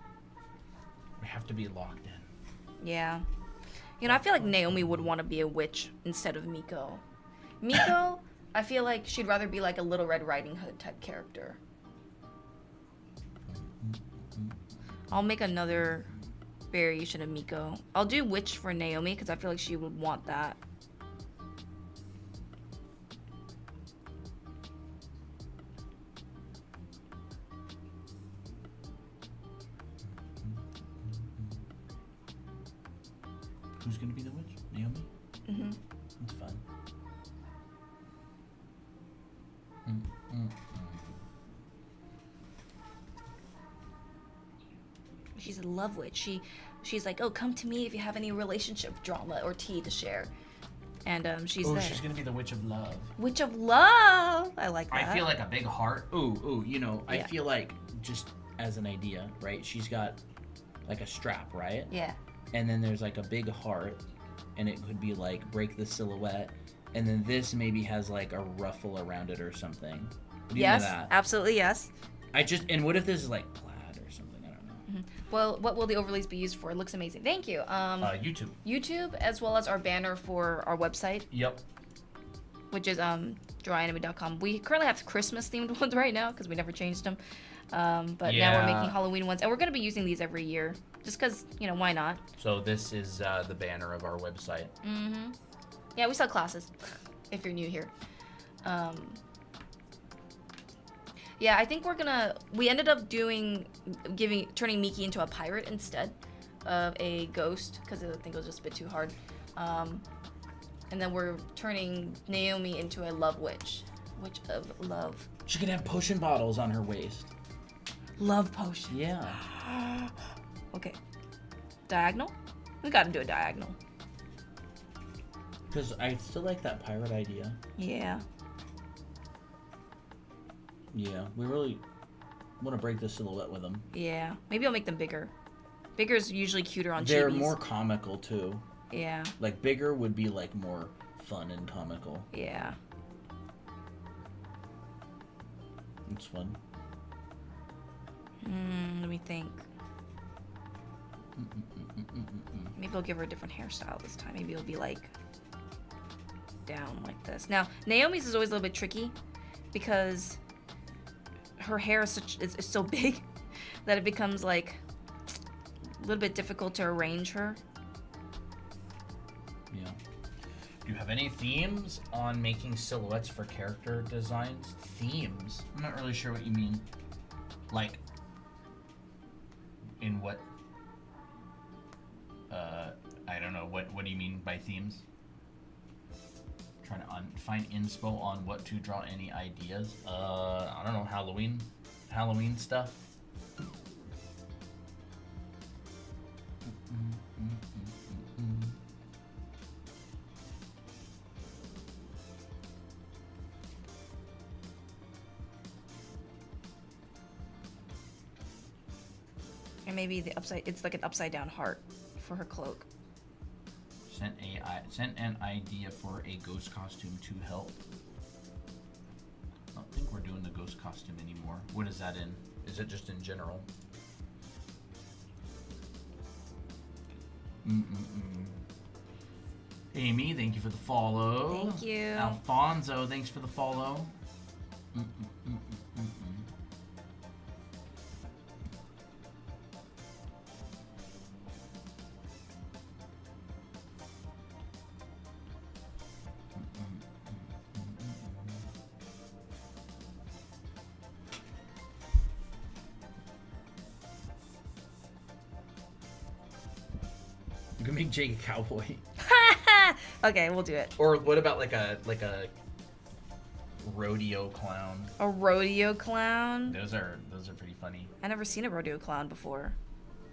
we have to be locked in. Yeah. You know, I feel like Naomi would want to be a witch instead of Miko. Miko, I feel like she'd rather be like a Little Red Riding Hood type character. I'll make another variation of Miko. I'll do witch for Naomi because I feel like she would want that. Who's gonna be the witch? Naomi? Mm-hmm. That's fun. She's a love witch. She's like, oh, come to me if you have any relationship drama or tea to share. And she's there. She's gonna be the witch of love. Witch of love. I like that. I feel like a big heart. You know, I Yeah. feel like, just as an idea, right? She's got like a strap, right? Yeah. And then there's like a big heart, and it could be like break the silhouette, and then this maybe has like a ruffle around it or something. What do you Yes, know that? absolutely yes. And what if this is like plaid or something? I don't know. Well, what will the overlays be used for? It looks amazing. Thank you. YouTube. YouTube, as well as our banner for our website, Yep. which is drawyanime.com. We currently have Christmas themed ones right now because we never changed them. But now we're Yeah. making Halloween ones, and we're gonna be using these every year, just because why not? So this is the banner of our website. Mm-hmm. Yeah, we sell classes. If you're new here. Yeah, I think we ended up turning Miki into a pirate instead of a ghost, because I think it was just a bit too hard. And then we're turning Naomi into a love witch. Witch of love. She could have potion bottles on her waist. Love potion. Yeah. Okay. Diagonal? We gotta do a diagonal. Because I still like that pirate idea. Yeah. Yeah, we really want to break the silhouette with them. Yeah. Maybe I'll make them bigger. Bigger's usually cuter on They're chibis. more comical too. Yeah. Like bigger would be like more fun and comical. Yeah. It's fun. Let me think. Maybe I'll give her a different hairstyle this time. Maybe it'll be like down like this. Now, Naomi's is always a little bit tricky because her hair is so big that it becomes like a little bit difficult to arrange her. Yeah. Do you have any themes on making silhouettes for character designs? Themes? I'm not really sure what you mean. Like, in what? I don't know. What do you mean by themes? Trying to find inspo on what to draw. Any ideas? I don't know. Halloween stuff. And maybe it's like an upside down heart for her cloak. Sent an idea for a ghost costume to help. I don't think we're doing the ghost costume anymore. What is that in? Is it just in general? Amy, thank you for the follow. Thank you. Alfonso, thanks for the follow. You can make Jake a cowboy. Okay, we'll do it. Or what about like a rodeo clown? A rodeo clown? Those are pretty funny. I never seen a rodeo clown before.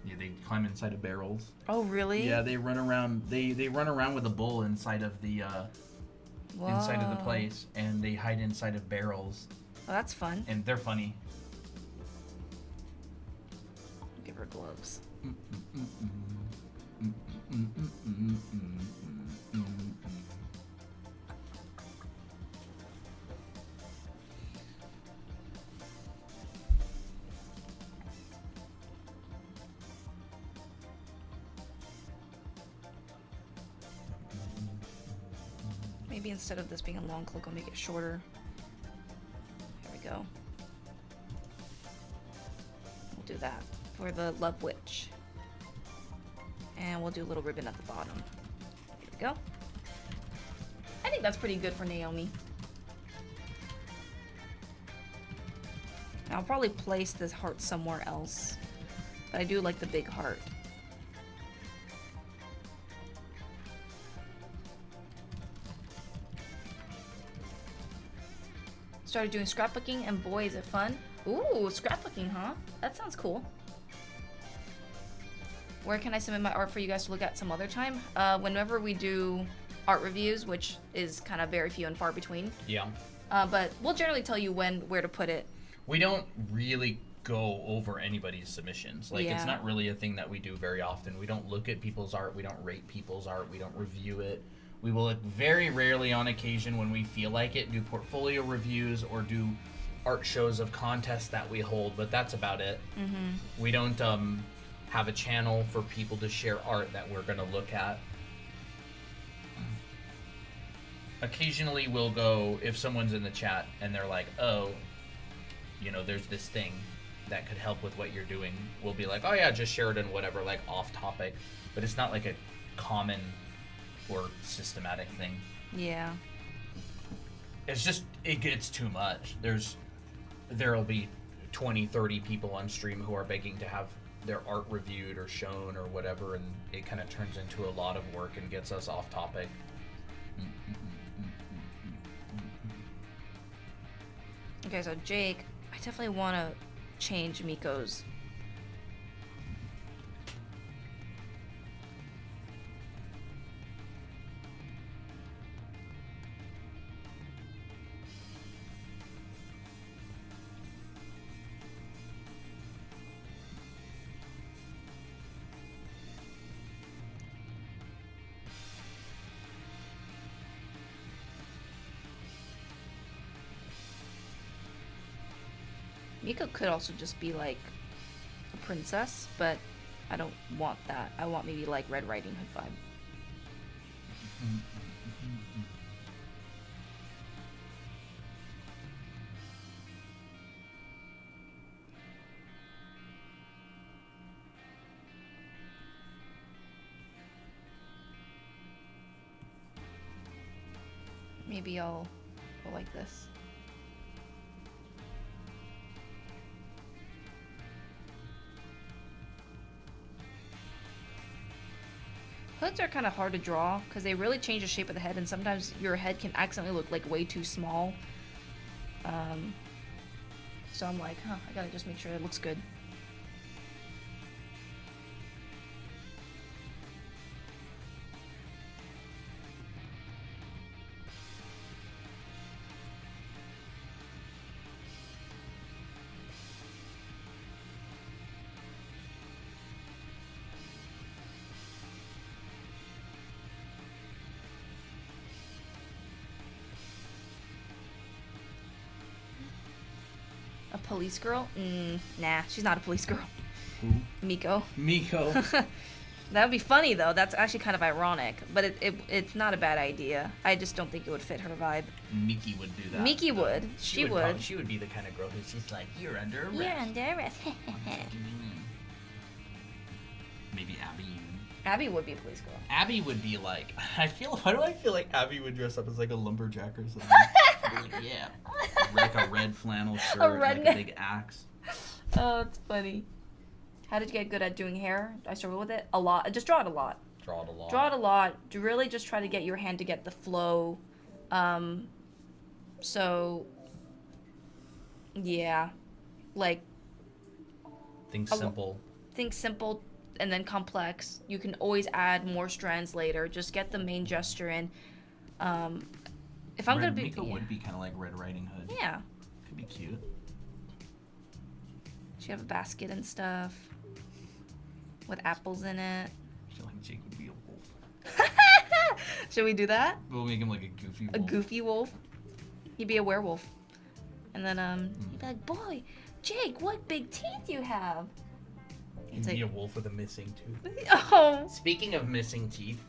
Yeah, they climb inside of barrels. Oh, really? Yeah, they run around. They run around with a bull inside of the inside of the place, and they hide inside of barrels. Oh, that's fun. And they're funny. Give her gloves. Maybe instead of this being a long click, I'll make it shorter. There we go. We'll do that for the Love Witch. And we'll do a little ribbon at the bottom. There we go. I think that's pretty good for Naomi. I'll probably place this heart somewhere else. But I do like the big heart. Started doing scrapbooking, and boy, is it fun. Ooh, scrapbooking, huh? That sounds cool. Where can I submit my art for you guys to look at some other time? Whenever we do art reviews, which is kind of very few and far between. Yeah. But we'll generally tell you where to put it. We don't really go over anybody's submissions. Like, it's Yeah. not really a thing that we do very often. We don't look at people's art. We don't rate people's art. We don't review it. We will very rarely, on occasion, when we feel like it, do portfolio reviews or do art shows of contests that we hold, but that's about it. Mm-hmm. We don't have a channel for people to share art that we're going to look at. Occasionally we'll go, if someone's in the chat and they're like, oh, you know, there's this thing that could help with what you're doing, we'll be like, oh yeah, just share it in whatever, like off topic. But it's not like a common or systematic thing. Yeah. It's just, it gets too much. There'll be 20, 30 people on stream who are begging to have their art reviewed or shown or whatever, and it kind of turns into a lot of work and gets us off topic. Okay, so Jake, I definitely want to change Miko's. Miko could also just be like a princess, but I don't want that. I want maybe like Red Riding Hood vibe. Maybe I'll go like this. Hoods are kind of hard to draw because they really change the shape of the head, and sometimes your head can accidentally look like way too small. So I'm like, I gotta just make sure it looks good. A police girl? Nah, she's not a police girl. Who? Miko. Miko. That would be funny though. That's actually kind of ironic, but it's not a bad idea. I just don't think it would fit her vibe. Miki would do that. Miki would. She would. She would be the kind of girl who's just like, you're under arrest. You're under arrest. Maybe Abby. Abby would be a police girl. Abby would be like, why do I feel like Abby would dress up as like a lumberjack or something? Like, yeah. Like a red flannel shirt, like a big axe. Oh, it's funny. How did you get good at doing hair? I struggle with it a lot. Just draw it a lot. Draw it a lot. Draw it a lot. Really just try to get your hand to get the flow. So, yeah. Like. Think simple. Think simple and then complex. You can always add more strands later. Just get the main gesture in. If I'm gonna be, Miko would be kind of like Red Riding Hood. Yeah. Could be cute. She have a basket and stuff with apples in it. I feel like Jake would be a wolf. Should we do that? We'll make him like a goofy wolf. A goofy wolf? He'd be a werewolf. And then, he'd be like, boy, Jake, what big teeth you have. He'd be a wolf with a missing tooth. Oh. Speaking of missing teeth.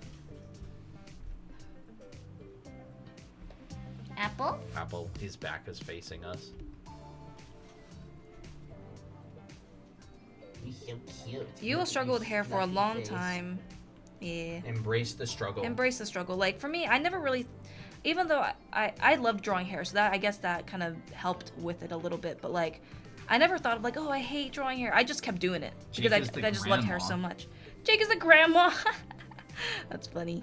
Apple? Apple, his back is facing us. He's so cute. You will struggle with hair for a long time. Yeah. Embrace the struggle. Embrace the struggle. Like, for me, I never really... Even though I loved drawing hair, so that I guess that kind of helped with it a little bit. But, like, I never thought of, like, oh, I hate drawing hair. I just kept doing it. Because I just loved hair so much. Jake is the grandma. That's funny.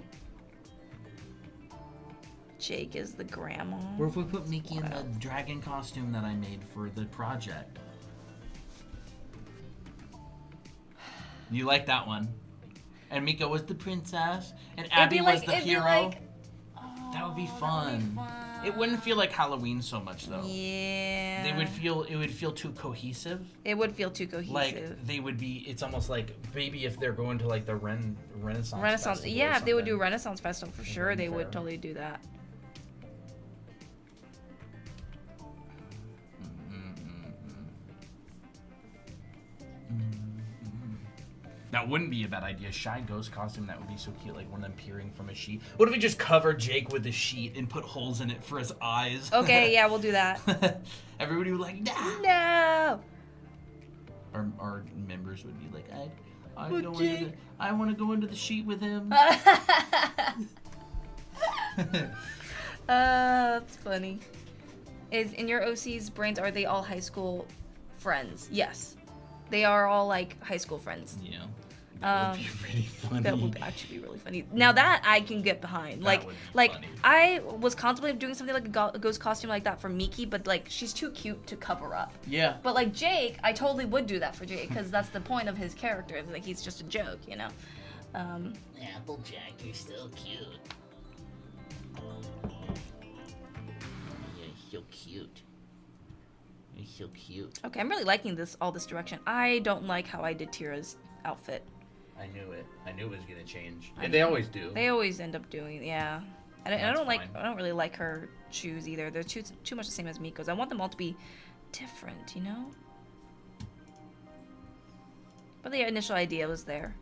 Jake is the grandma. Or if we put Mickey in the dragon costume that I made for the project. You like that one? And Mika was the princess, and Abby was the hero. That would be fun. It wouldn't feel like Halloween so much though. Yeah. It would feel too cohesive. It would feel too cohesive. Like they would be. It's almost like maybe if they're going to like the Renaissance. Renaissance. Yeah, if they would do Renaissance Festival for sure, they would totally do that. That wouldn't be a bad idea. Shy ghost costume, that would be so cute, like one of them peering from a sheet. What if we just cover Jake with a sheet and put holes in it for his eyes? Okay, yeah, we'll do that. Everybody would like, no! No! Our members would be like, I want to go into the sheet with him. That's funny. In your OC's brains, are they all high school friends? Yes. They are all like high school friends. Yeah. That would be really funny. That would actually be really funny. Now that I can get behind. Like funny. I was contemplating doing something like a ghost costume like that for Miki, but like she's too cute to cover up. Yeah. But like Jake, I totally would do that for Jake because that's the point of his character. Like he's just a joke, you know. Applejack, you're still cute. You're so cute. You're so cute. Okay, I'm really liking all this direction. I don't like how I did Tira's outfit. I knew it. I knew it was gonna change. And they always do. They always end up doing, yeah. I don't really like her shoes either. They're too much the same as Miko's. I want them all to be different, you know. But the initial idea was there.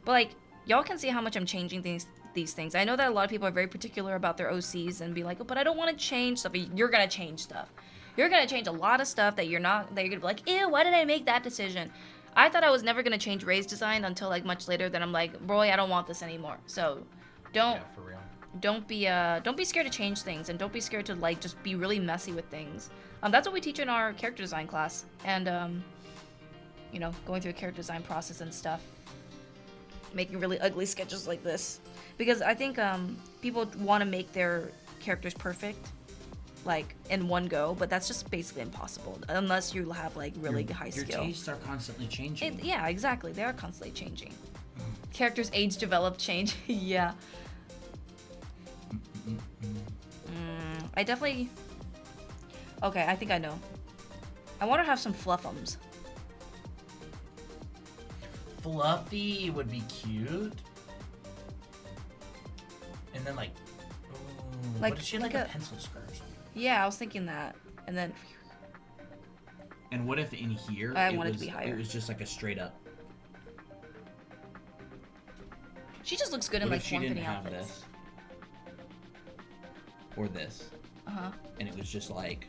But like, y'all can see how much I'm changing these things. I know that a lot of people are very particular about their OCs and be like, oh, but I don't want to change stuff. You're gonna change stuff. You're gonna change a lot of stuff that you're gonna be like, ew, why did I make that decision? I thought I was never gonna change Ray's design until like much later. Then I'm like, Roy, I don't want this anymore. So, Yeah, for real. don't be scared to change things, and don't be scared to like just be really messy with things. That's what we teach in our character design class, and you know, going through a character design process and stuff, making really ugly sketches like this, because I think people want to make their characters perfect, like in one go, but that's just basically impossible unless you have like really high skill. Your tastes are constantly changing. Yeah, exactly. They are constantly changing. Characters age, develop, change. Yeah. I definitely. Okay, I think I know. I want to have some fluffums. Fluffy would be cute. And then like, ooh, Like- what if she had like like a pencil skirt or something? Yeah, I was thinking that, and then. And what if in here I want it to be higher. It was just like a straight up. She just looks good in What like if she didn't form-fitting have outfits. this? Or this. And it was just like.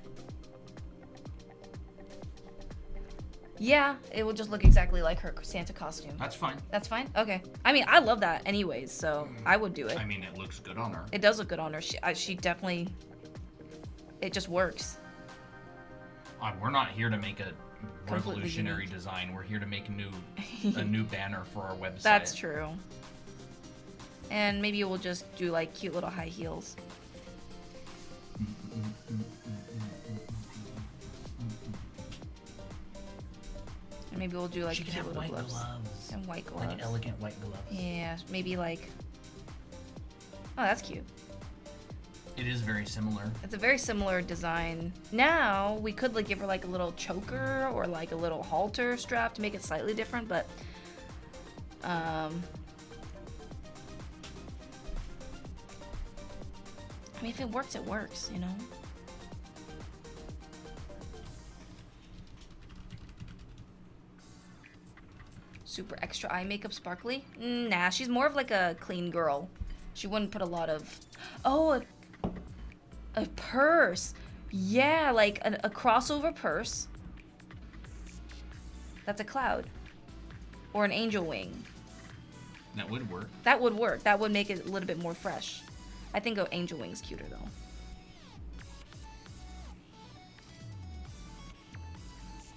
Yeah, it will just look exactly like her Santa costume. That's fine. That's fine? Okay. I mean, I love that anyways, so I would do it. I mean, it looks good on her. It does look good on her. She definitely... It just works. We're not here to make a Completely revolutionary unique. design. We're here to make a new banner for our website. That's true. And maybe we'll just do like cute little high heels. And maybe we'll do like She could cute have little white gloves. gloves. And white gloves. Like elegant white gloves. Yeah, maybe like... Oh, that's cute. It is very similar. It's a very similar design. Now, we could like give her like a little choker or like a little halter strap to make it slightly different, but I mean, if it works, it works, you know? Super extra eye makeup sparkly? Nah, she's more of like a clean girl. She wouldn't put a lot of... Oh, a purse. Yeah, like a crossover purse. That's a cloud. Or an angel wing. That would work. That would work. That would make it a little bit more fresh. I think an angel wing's cuter though.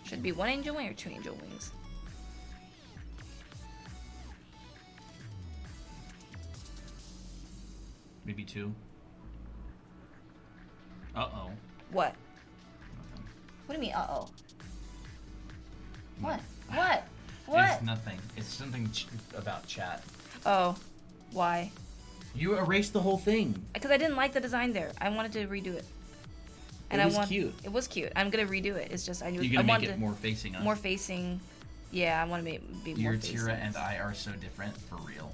Should it be one angel wing or two angel wings? Maybe 2. Uh-oh. What? What do you mean, uh-oh? What? What? What? It's nothing. It's something about chat. Oh. Why? You erased the whole thing. Because I didn't like the design there. I wanted to redo it. And it was cute. It was cute. I'm gonna redo it. It's just I knew You're I gonna wanted make it more facing us. more facing. Yeah, I want to be more Your facing. Tira and I are so different, for real.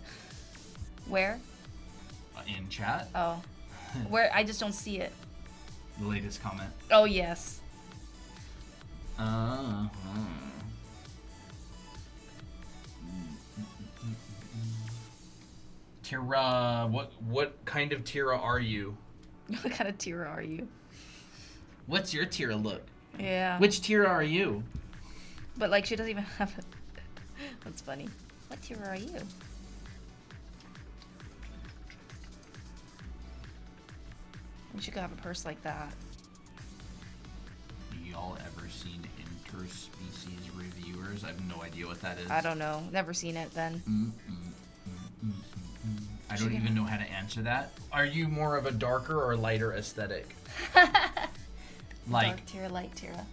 Where? In chat, Oh. Where? I just don't see it. the latest comment. Oh, yes. Tira, what kind of Tira are you? What kind of Tira are you? What's your Tira look? Yeah. Which Tira are you? But, like, she doesn't even have it. That's funny. What Tira are you? You should have a purse like that. Y'all ever seen interspecies reviewers? I have no idea what that is. I don't know. Never seen it then. I don't even know how to answer that. Are you more of a darker or lighter aesthetic? Like Dark Tira, light Tira.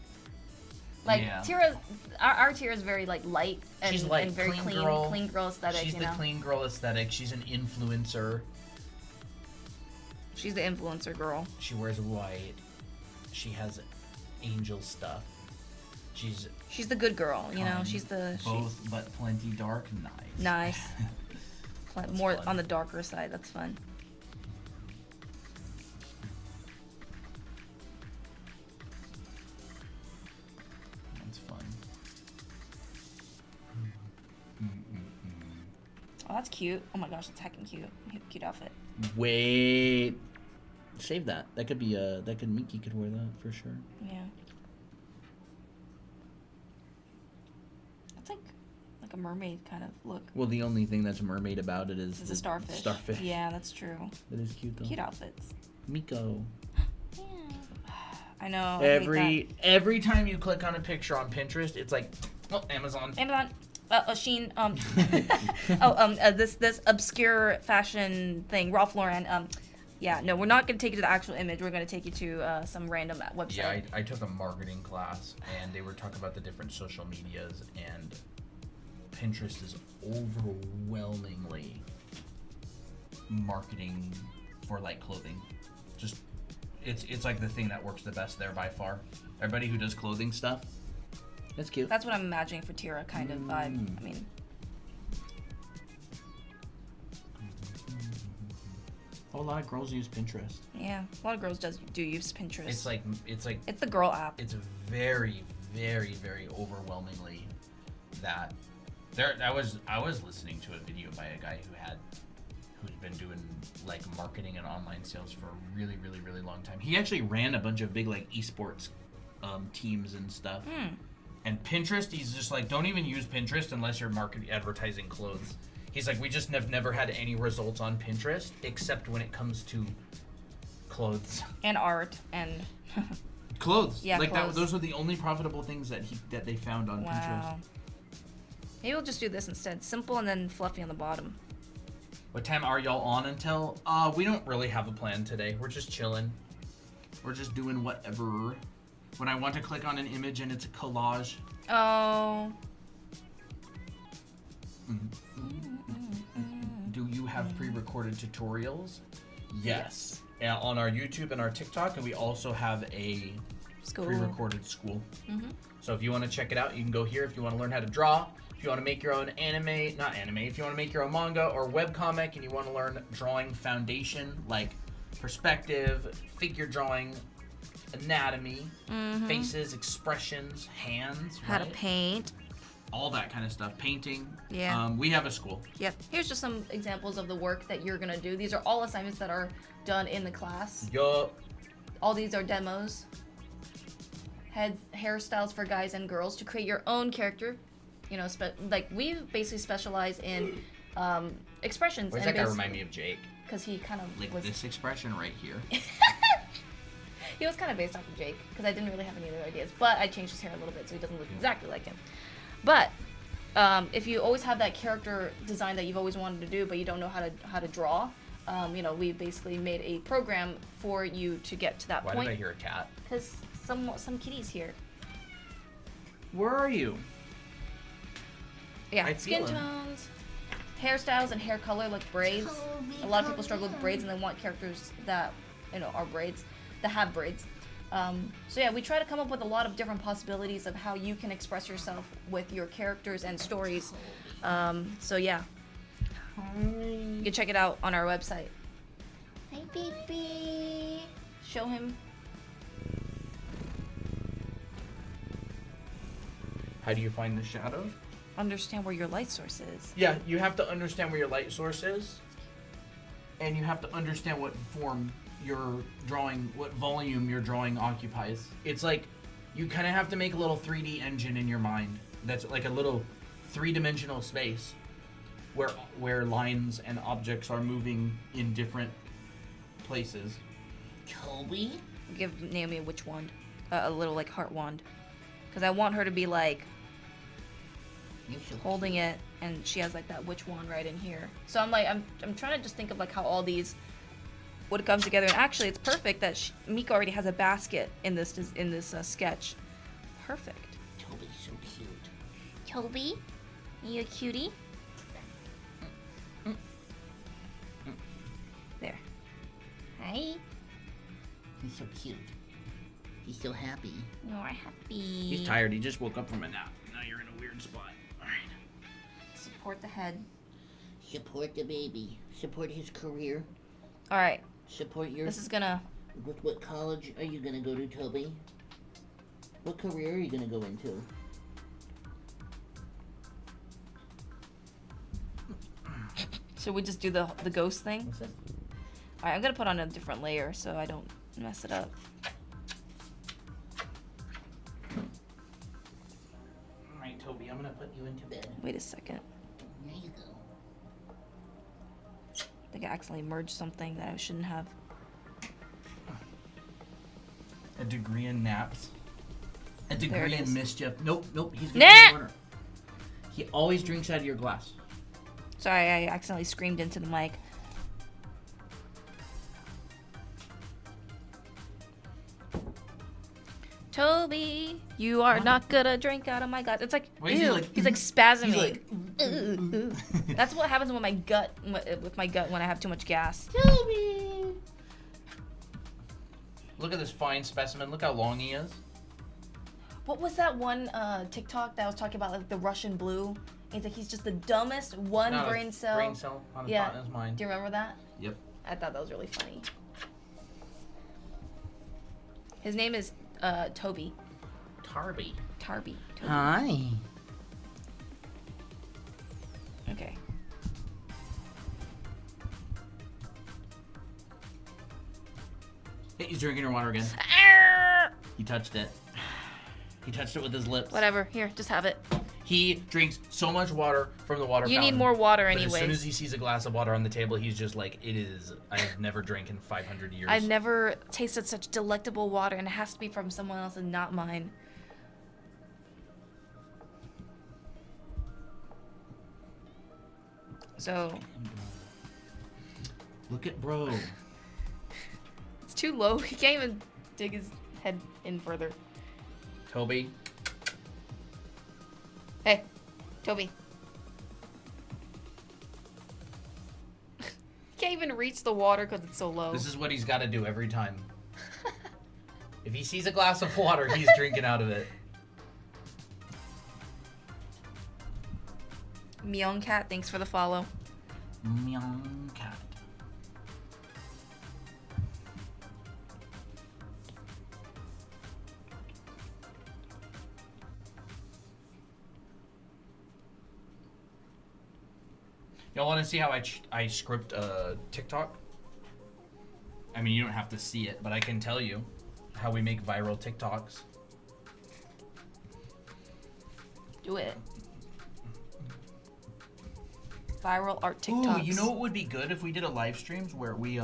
Like, yeah. Tira, our Tira is very, like, light and, She's light, and very clean girl aesthetic, She's you the know? clean girl aesthetic. She's an influencer. She's the influencer girl. She wears white. She has angel stuff. She's the good girl, you know? She's the... both, but plenty dark. Nice. Nice. That's More fun. on the darker side. That's fun. That's fun. Oh, that's cute. Oh my gosh, that's heckin' cute. Cute outfit. Wait. Save that. That could be Miki could wear that for sure. Yeah. That's like a mermaid kind of look. Well, the only thing that's mermaid about it is It's the a starfish. Starfish. Yeah, that's true. That is cute though. Cute outfits. Miko. Yeah. I know. I hate Every time you click on a picture on Pinterest, it's like, oh, Amazon. that. Amazon. Shein. This obscure fashion thing. Ralph Lauren. Yeah. No, we're not gonna take you to the actual image. We're gonna take you to some random website. Yeah, I took a marketing class, and they were talking about the different social medias, and Pinterest is overwhelmingly marketing for like clothing. Just it's like the thing that works the best there by far. Everybody who does clothing stuff, that's cute. That's what I'm imagining for Tira kind of vibe. I mean, a lot of girls use Pinterest. yeah, a lot of girls do use Pinterest. It's like it's the girl app. it's very, very, very overwhelmingly that. I was listening to a video by a guy who's been doing like marketing and online sales for a really, really, really long time. He actually ran a bunch of big like esports teams and stuff. And Pinterest, he's just like, don't even use Pinterest unless you're advertising clothes. He's like, we just have never had any results on Pinterest except when it comes to clothes. And art and Clothes. Yeah, like clothes. those are the only profitable things that they found on Pinterest. wow. Maybe we'll just do this instead. Simple and then fluffy on the bottom. What time are y'all on until? We don't really have a plan today. We're just chilling. We're just doing whatever. When I want to click on an image and it's a collage. Oh. Do you have pre-recorded tutorials? Yes. Yeah, on our YouTube and our TikTok, and we also have a School. pre-recorded school. So if you want to check it out, you can go here. If you want to learn how to draw, if you want to make your own if you want to make your own manga or webcomic and you want to learn drawing foundation, like perspective, figure drawing, anatomy, faces, expressions, hands, How to right? paint. All that kind of stuff. Painting. Yeah. We have a school. Yep. Here's just some examples of the work that you're gonna do. These are all assignments that are done in the class. Yup. All these are demos. Hairstyles for guys and girls to create your own character. You know, like we basically specialize in expressions. Why does that guy remind me of Jake? Because he kind of Like was. this expression right here. He was kind of based off of Jake because I didn't really have any other ideas, but I changed his hair a little bit so he doesn't look exactly like him. But if you always have that character design that you've always wanted to do, but you don't know how to draw, you know, we basically made a program for you to get to that point. Why did I hear a cat? Because some kitties here. Where are you? Yeah, I skin feel him. tones, hairstyles, and hair color like braids. A lot of people struggle with braids and they want characters that, you know, are braids, that have braids. So yeah, we try to come up with a lot of different possibilities of how you can express yourself with your characters and stories. So yeah, you can check it out on our website. Hi, baby. Show him. How do you find the shadow? Understand where your light source is. Yeah, you have to understand where your light source is. And you have to understand what form you're drawing, what volume your drawing occupies. It's like you kind of have to make a little 3D engine in your mind that's like a little three-dimensional space where lines and objects are moving in different places. Toby? Give Naomi a witch wand, a little like heart wand, because I want her to be like You're so holding it, and she has like that witch wand right in here. So I'm like, I'm trying to just think of like how all these would come together. And actually, it's perfect that Mika already has a basket in this sketch. Perfect. Toby's so cute. Toby, you a cutie? There. Hi. He's so cute. He's so happy. You're happy. He's tired. He just woke up from a nap. Now you're in a weird spot. All right. Support the head. Support the baby. Support his career. All right. Support your... This is gonna. What college are you gonna go to, Toby? What career are you gonna go into? Should we just do the ghost thing? What's that? All right. I'm gonna put on a different layer so I don't mess it up. All right, Toby, I'm going to put you into bed. Wait a second. There you go. I think I accidentally merged something that I shouldn't have. A degree in naps. A There degree it in is. mischief. Nope, he's Nah! getting the corner. He always drinks out of your glass. Sorry, I accidentally screamed into the mic. Toby, you are not gonna drink out of my glass. It's like, Why is he ew. like- He's like spasming. He's like, That's what happens with my gut when I have too much gas. Toby! look at this fine specimen. Look how long he is. What was that one TikTok that was talking about like the Russian blue? He's like, he's just the dumbest one Not a brain cell. Brain cell on Yeah. his mind. Do you remember that? Yep. I thought that was really funny. His name is Toby. Tarby. Toby. Hi. Okay. Hey, he's drinking your water again. He touched it. He touched it with his lips. Whatever. Here, just have it. He drinks so much water from the water You fountain. need more water But as soon anyways. as he sees a glass of water on the table, he's just like, it is, I have never drank in 500 years. I've never tasted such delectable water, and it has to be from someone else and not mine. So, Look at bro. it's too low. He can't even dig his head in further. Toby. Hey, Toby. Can't even reach the water because it's so low. This is what he's got to do every time. If he sees a glass of water, he's drinking out of it. Meong Cat, thanks for the follow. Meow cat. Y'all want to see how I script a TikTok? I mean, you don't have to see it, but I can tell you how we make viral TikToks. Do it. Viral art TikToks. Ooh, you know what would be good if we did a live streams where we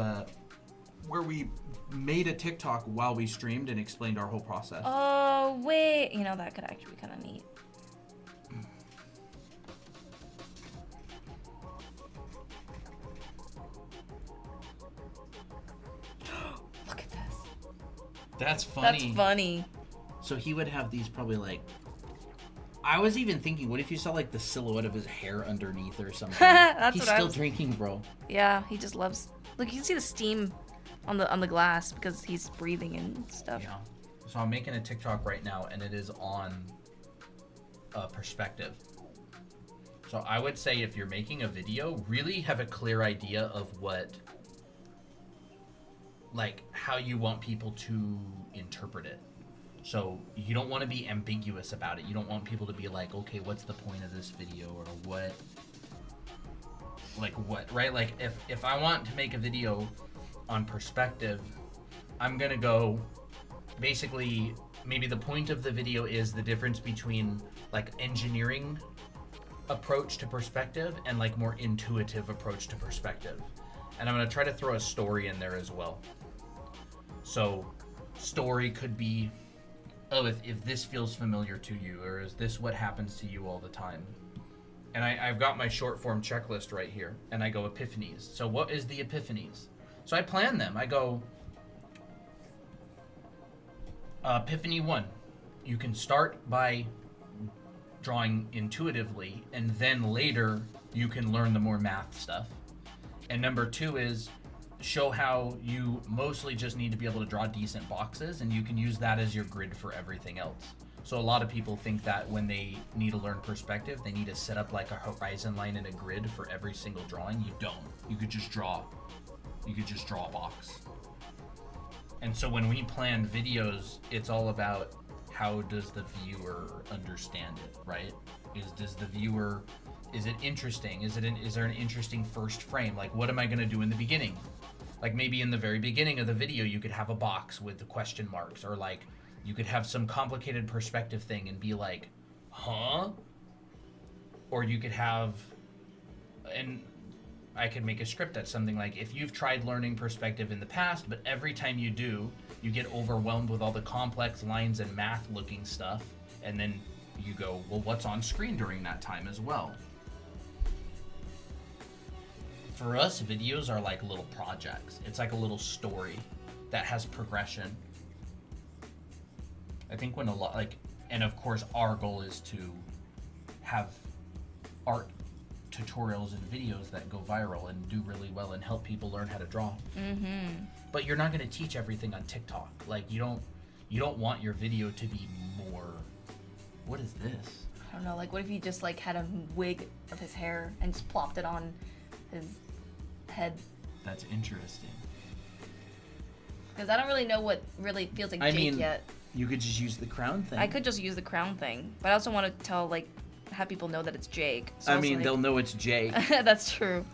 made a TikTok while we streamed and explained our whole process. Oh, wait. You know, that could actually be kind of neat. Look at this. That's funny. That's funny. So he would have these probably like... I was even thinking, what if you saw like the silhouette of his hair underneath or something? That's He's what I still was... drinking, bro. Yeah, he just loves... Look, you can see the steam on the glass because he's breathing and stuff. Yeah. So I'm making a TikTok right now, and it is on perspective. So I would say if you're making a video, really have a clear idea of what, like, how you want people to interpret it. So you don't want to be ambiguous about it. You don't want people to be like, okay, what's the point of this video, or what? Like what, right? Like if I want to make a video on perspective, I'm gonna go basically, maybe the point of the video is the difference between like engineering approach to perspective and like more intuitive approach to perspective. And I'm gonna try to throw a story in there as well. So story could be, oh, if this feels familiar to you, or is this what happens to you all the time? And I've got my short form checklist right here, and I go epiphanies. So what is the epiphanies? So I plan them. I go, Epiphany 1, you can start by drawing intuitively, and then later you can learn the more math stuff. And number 2 is show how you mostly just need to be able to draw decent boxes, and you can use that as your grid for everything else. So a lot of people think that when they need to learn perspective, they need to set up like a horizon line and a grid for every single drawing. You don't. You could just draw a box. And so when we plan videos, it's all about how does the viewer understand it, right? Is it interesting? Is there an interesting first frame? Like, what am I gonna do in the beginning? Like maybe in the very beginning of the video, you could have a box with the question marks, or like you could have some complicated perspective thing and be like, huh? Or you could have, and I could make a script that's something like, if you've tried learning perspective in the past, but every time you do, you get overwhelmed with all the complex lines and math looking stuff, and then you go, well, what's on screen during that time as well? For us, videos are like little projects. It's like a little story that has progression. I think when a lot, like, and of course our goal is to have art tutorials and videos that go viral and do really well and help people learn how to draw. Mm-hmm. But you're not going to teach everything on TikTok. Like you don't want your video to be more, what is this? I don't know, like what if you just like had a wig of his hair and just plopped it on his head? That's interesting. Because I don't really know what really feels like Jake yet. You could just use the crown thing. I could just use the crown thing, but I also want to tell, like, have people know that it's Jake. So I mean, they'll know it's Jake. That's true.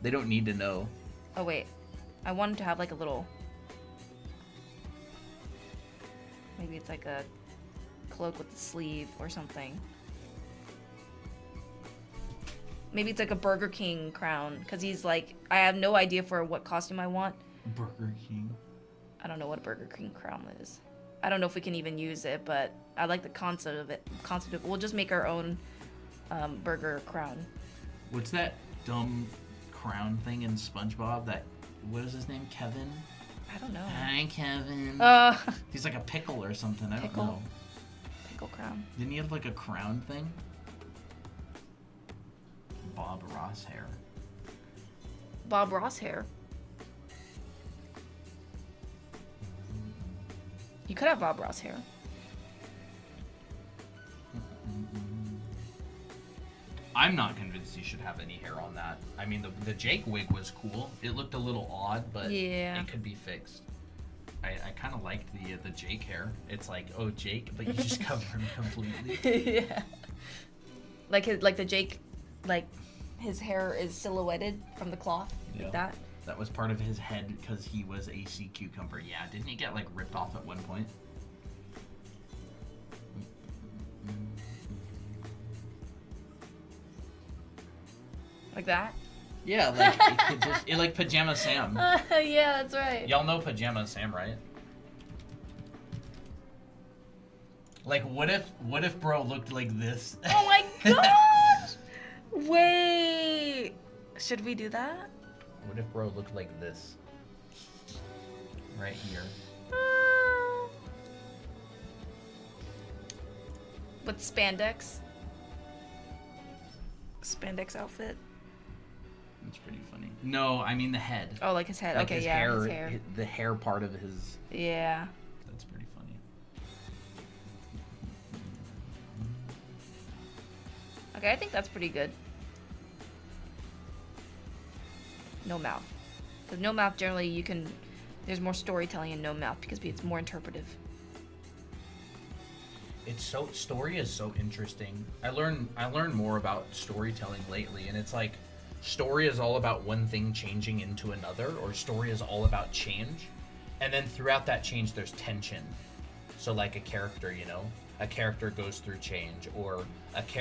They don't need to know. Oh wait, I wanted to have like a little. Maybe it's like a cloak with the sleeve or something. Maybe it's like a Burger King crown, because he's like, I have no idea for what costume I want. Burger King. I don't know what a Burger King crown is. I don't know if we can even use it, but I like the concept of it. We'll just make our own burger crown. What's that dumb crown thing in SpongeBob? What is his name? Kevin? I don't know. Hi, Kevin. He's like a pickle or something. I don't know. Pickle crown. Didn't he have like a crown thing? Bob Ross hair. Bob Ross hair. You could have Bob Ross hair. I'm not convinced you should have any hair on that. I mean, the Jake wig was cool. It looked a little odd, but yeah, it could be fixed. I kind of liked the Jake hair. It's like, oh, Jake, but you just cover him completely. Yeah. Like the Jake, like his hair is silhouetted from the cloth like that. That was part of his head because he was a sea cucumber. Yeah, didn't he get like ripped off at one point? Like that? Yeah, like it could just like Pajama Sam. Yeah, that's right. Y'all know Pajama Sam, right? Like what if bro looked like this? Oh my gosh! Wait. Should we do that? What if bro looked like this? Right here. With spandex. Spandex outfit. That's pretty funny. No, I mean the head. Oh, like his head. Like okay, his yeah, hair, his hair. the hair part of his. Yeah. That's pretty funny. Okay, I think that's pretty good. No mouth. Because no mouth, generally, you can... There's more storytelling in no mouth because it's more interpretive. Story is so interesting. I learned more about storytelling lately, and it's like story is all about one thing changing into another, or story is all about change, and then throughout that change there's tension. So like a character, a character goes through change, or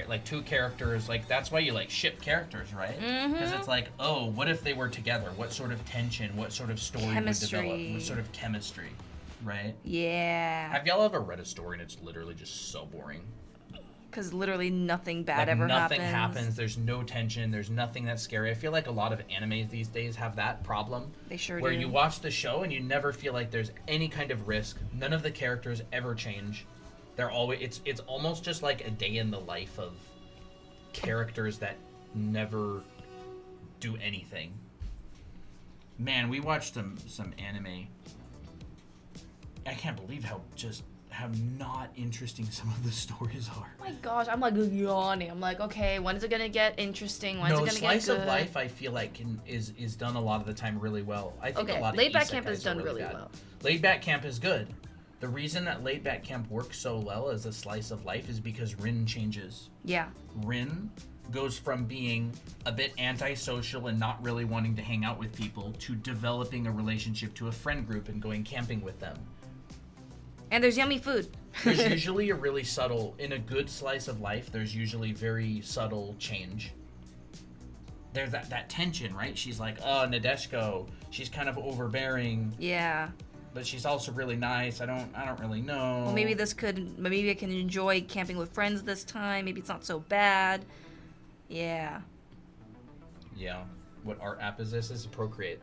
like two characters, like that's why you like ship characters, right? Because it's like, oh, what if they were together? What sort of tension? What sort of story would develop? What sort of chemistry? Right? Yeah. Have y'all ever read a story and it's literally just so boring? Because literally nothing bad Like ever nothing happens. There's no tension. There's nothing that's scary. I feel like a lot of animes these days have that problem. They sure where do. you watch the show and you never feel like there's any kind of risk. None of the characters ever change. They're always it's almost just like a day in the life of characters that never do anything. Man, we watched some anime. I can't believe how not interesting some of the stories are. Oh my gosh, I'm like yawning. I'm like, okay, when is it gonna get interesting? When is it gonna get good? Slice of Life, I feel like is done a lot of the time really well. I think a lot of Laid Back isekais Camp is done really bad. well. Laid Back Camp is good. The reason that Laid Back Camp works so well as a slice of life is because Rin changes. Yeah. Rin goes from being a bit antisocial and not really wanting to hang out with people to developing a relationship to a friend group and going camping with them. And there's yummy food. There's usually a really subtle, in a good slice of life, there's usually very subtle change. There's that tension, right? She's like, oh, Nadeshiko, she's kind of overbearing. Yeah. But she's also really nice. I don't really know. Well, maybe I can enjoy camping with friends this time. Maybe it's not so bad. Yeah. Yeah. What art app is this? This is Procreate.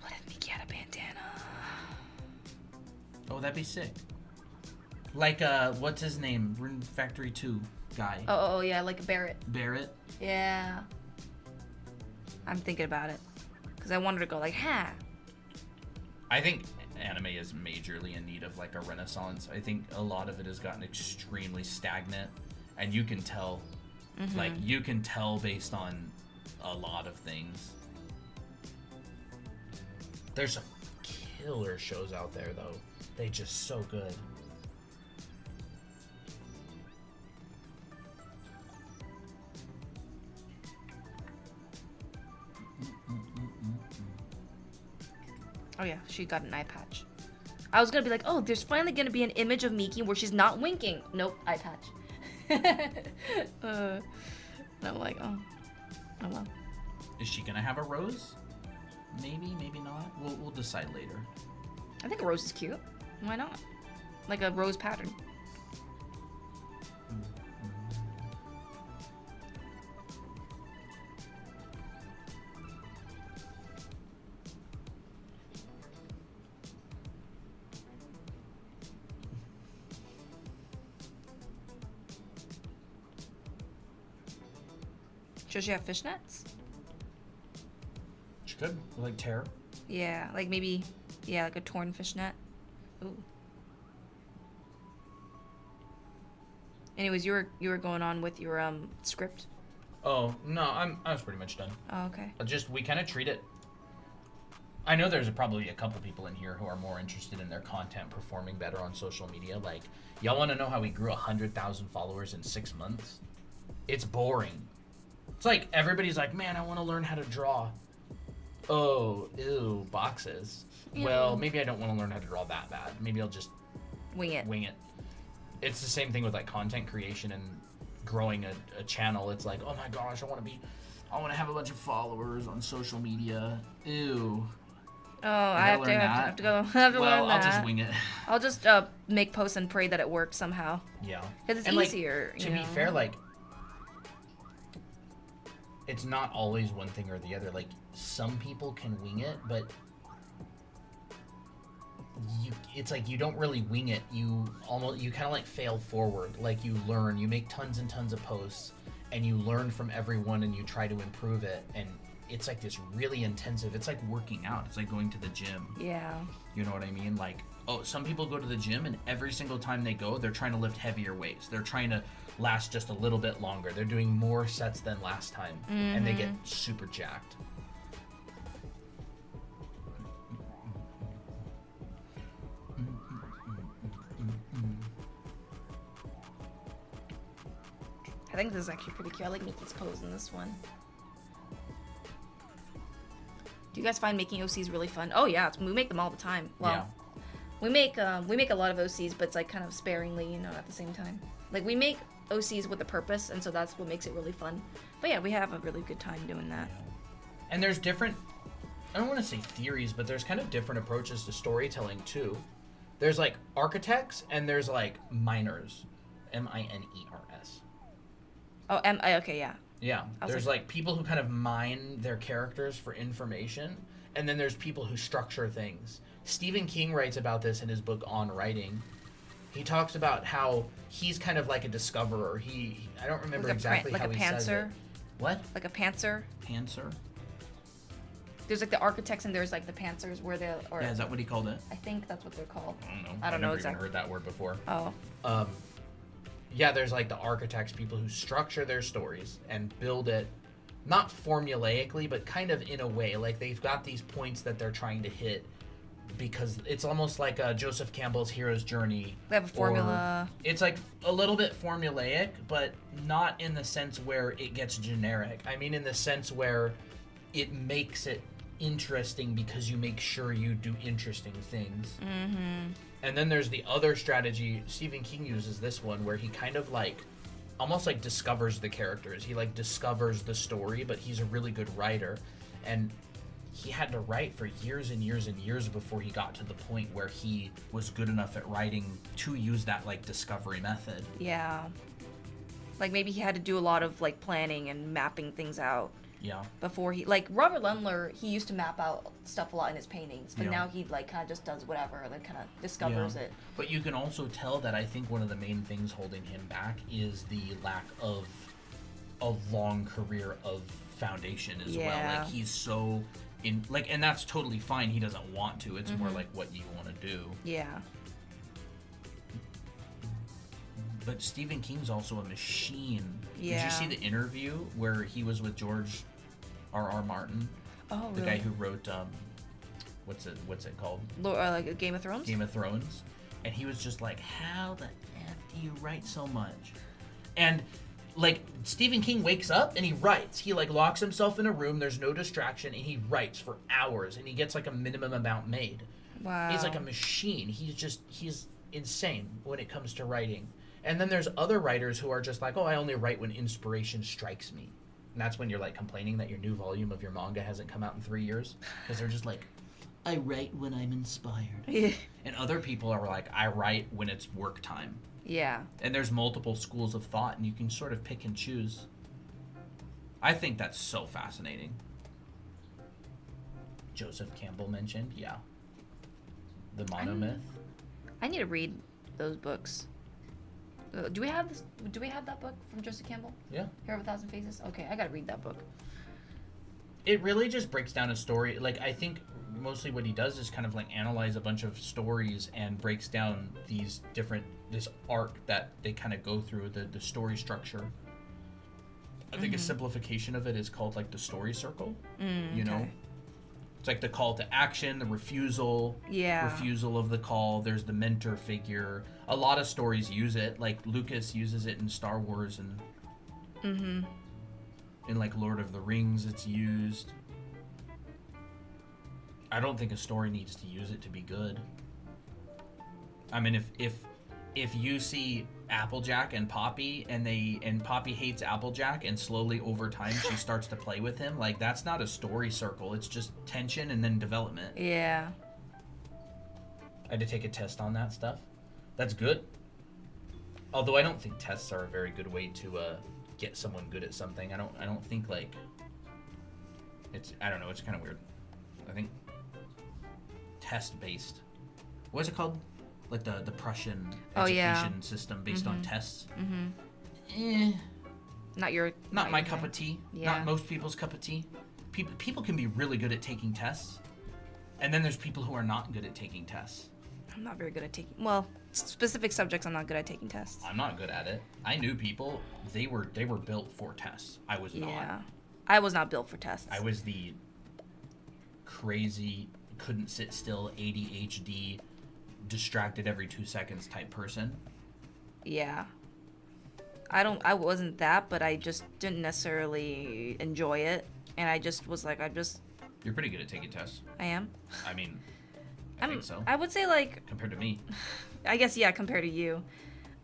What if Mickey had a bandana? Oh, that'd be sick. Like, what's his name? Rune Factory 2 guy. Oh, yeah, like Barrett. Barrett? Yeah. I'm thinking about it. Because I wanted to go like, ha. I think anime is majorly in need of like a renaissance. I think a lot of it has gotten extremely stagnant. And you can tell. Mm-hmm. Like, you can tell based on a lot of things. There's some killer shows out there, though. They're just so good. Oh yeah, she got an eye patch. I was gonna be like, oh, there's finally gonna be an image of Miki where she's not winking. Nope, eye patch. And I'm like, oh well. Is she gonna have a rose? Maybe, maybe not. We'll decide later. I think a rose is cute. Why not? Like a rose pattern. Should she have fishnets? She could. Like tear. Yeah, like maybe, yeah, like a torn fishnet. Ooh. Anyways, you were going on with your script. Oh no, I was pretty much done. Oh, okay. We kind of treat it I know there's probably a couple people in here who are more interested in their content performing better on social media. Like, y'all want to know how we grew 100,000 followers in 6 months? It's boring. It's like everybody's like, man, I want to learn how to draw. Oh, ew, boxes. Yeah. Well, maybe I don't want to learn how to draw that bad. Maybe I'll just Wing it. wing it. It's the same thing with like content creation and growing a channel. It's like, oh my gosh, I want to have a bunch of followers on social media. Ew. Oh, I have to go. I have to Well, learn that. I'll just wing it. I'll just make posts and pray that it works somehow. Yeah. Because it's And, like, easier. to be fair, like, it's not always one thing or the other. Like, some people can wing it, but it's like you don't really wing it. You kind of like fail forward. Like, you learn, you make tons and tons of posts, and you learn from everyone, and you try to improve it. And it's like this really intensive. It's like working out. It's like going to the gym. Yeah. You know what I mean? Like, oh, some people go to the gym, and every single time they go, they're trying to lift heavier weights. They're trying to last just a little bit longer. They're doing more sets than last time, and they get super jacked. I think this is actually pretty cute. I like Mickey's pose in this one. Do you guys find making OCs really fun? Oh yeah, we make them all the time. Well, Yeah. we make a lot of OCs, but it's like kind of sparingly, at the same time. Like we make OCs with a purpose, and so that's what makes it really fun. But yeah, we have a really good time doing that. And there's different, I don't want to say theories, but there's kind of different approaches to storytelling too. There's like architects and there's like miners. M-I-N-E-R-S. Oh, okay, yeah. Yeah. was There's like people who kind of mine their characters for information. And then there's people who structure things. Stephen King writes about this in his book On Writing. He talks about how he's kind of like a discoverer. I don't remember Like exactly like how a he says it. pantser. What? Like a pantser. Pantser? There's like the architects and there's like the pantsers where they're. Or Yeah, is that what he called it? I think that's what they're called. I don't know. I don't know I've never exactly. even heard that word before. Oh. Yeah, there's like the architects, people who structure their stories and build it, not formulaically, but kind of in a way. Like they've got these points that they're trying to hit because it's almost like Joseph Campbell's hero's journey. They have a formula. It's like a little bit formulaic, but not in the sense where it gets generic. I mean, in the sense where it makes it interesting because you make sure you do interesting things. Mm-hmm. And then there's the other strategy. Stephen King uses this one where he kind of like almost like discovers the characters. He like discovers the story, but he's a really good writer. And he had to write for years and years and years before he got to the point where he was good enough at writing to use that like discovery method. Yeah. Like maybe he had to do a lot of like planning and mapping things out. Yeah. Before like Robert Lundler, he used to map out stuff a lot in his paintings, but Yeah. now he like kind of just does whatever, like kind of discovers it. But you can also tell that I think one of the main things holding him back is the lack of a long career of foundation as well. Yeah. Like he's so in like, and that's totally fine. He doesn't want to. It's more like what you want to do. Yeah. But Stephen King's also a machine. Yeah. Did you see the interview where he was with George R.R. Martin, Oh, the really? guy who wrote what's it called? Like Game of Thrones? Game of Thrones, and he was just like, how the F do you write so much? And like Stephen King wakes up and he writes. He like locks himself in a room, there's no distraction, and he writes for hours and he gets like a minimum amount made. Wow. He's like a machine. He's insane when it comes to writing. And then there's other writers who are just like, oh, I only write when inspiration strikes me. And that's when you're like complaining that your new volume of your manga hasn't come out in 3 years. Because they're just like, I write when I'm inspired. Yeah. And other people are like, I write when it's work time. Yeah. And there's multiple schools of thought, and you can sort of pick and choose. I think that's so fascinating. Joseph Campbell mentioned, yeah. The monomyth. I need to read those books. Do we have this? Do we have that book from Joseph Campbell? Yeah. Hero of a Thousand Faces? Okay, I gotta read that book. It really just breaks down a story. Like, I think mostly what he does is kind of like analyze a bunch of stories and breaks down this arc that they kind of go through, the story structure. I think a simplification of it is called like the story circle, you know? It's like the call to action, the refusal of the call. There's the mentor figure. A lot of stories use it. Like Lucas uses it in Star Wars and in like Lord of the Rings it's used. I don't think a story needs to use it to be good. I mean, if you see Applejack and Poppy and Poppy hates Applejack and slowly over time she starts to play with him, like that's not a story circle. It's just tension and then development. Yeah. I had to take a test on that stuff. That's good. Although I don't think tests are a very good way to get someone good at something. I don't think like I don't know, it's kind of weird. I think test based. What is it called? Like the Prussian education system based on tests. Not my cup of tea. Yeah. Not most people's cup of tea. People can be really good at taking tests, and then there's people who are not good at taking tests. I'm not very good at taking. Well, specific subjects, I'm not good at taking tests. I'm not good at it. I knew people. They were built for tests. I was not. Yeah. I was not built for tests. I was the crazy, couldn't sit still, ADHD, distracted every 2 seconds type person. Yeah. I wasn't that, but I just didn't necessarily enjoy it. And I just was like, You're pretty good at taking tests. I am. I mean, I think so. I would say like, compared to me. I guess, yeah, compared to you.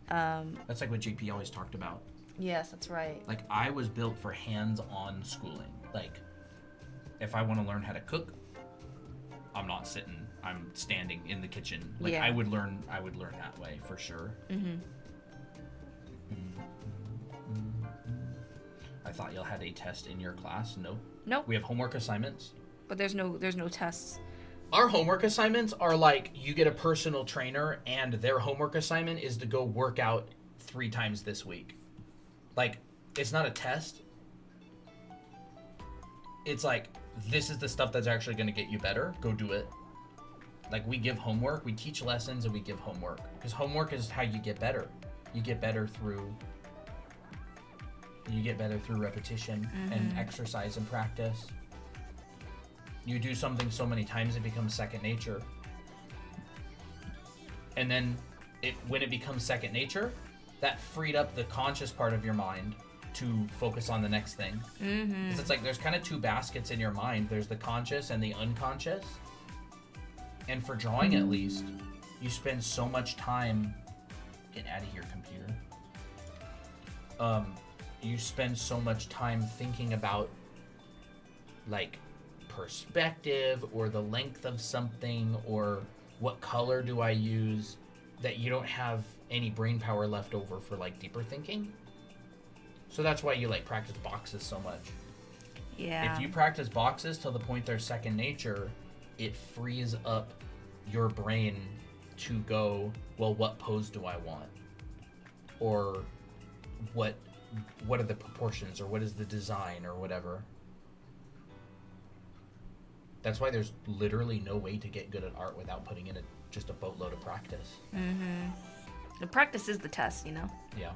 That's like what JP always talked about. Yes, that's right. Like, I was built for hands-on schooling. Like, if I want to learn how to cook, I'm not sitting, I'm standing in the kitchen. Like, yeah. I would learn that way for sure. I thought y'all had a test in your class. No. Nope. We have homework assignments. But there's no tests. Our homework assignments are like, you get a personal trainer and their homework assignment is to go work out 3 times this week. Like, it's not a test. It's like, this is the stuff that's actually going to get you better. Go do it. Like, we give homework, we teach lessons, and we give homework. Because homework is how you get better. You get better through repetition and exercise and practice. You do something so many times it becomes second nature. And then when it becomes second nature, that freed up the conscious part of your mind to focus on the next thing. Because it's like there's kind of 2 baskets in your mind. There's the conscious and the unconscious. And for drawing, at least, you spend so much time... Get out of here, computer. You spend so much time thinking about, like, perspective or the length of something or what color do I use, that you don't have any brain power left over for, like, deeper thinking. So that's why you, like, practice boxes so much. Yeah. If you practice boxes till the point they're second nature, it frees up your brain to go, well, what pose do I want? Or what are the proportions, or what is the design, or whatever. That's why there's literally no way to get good at art without putting in just a boatload of practice. The practice is the test, you know? Yeah.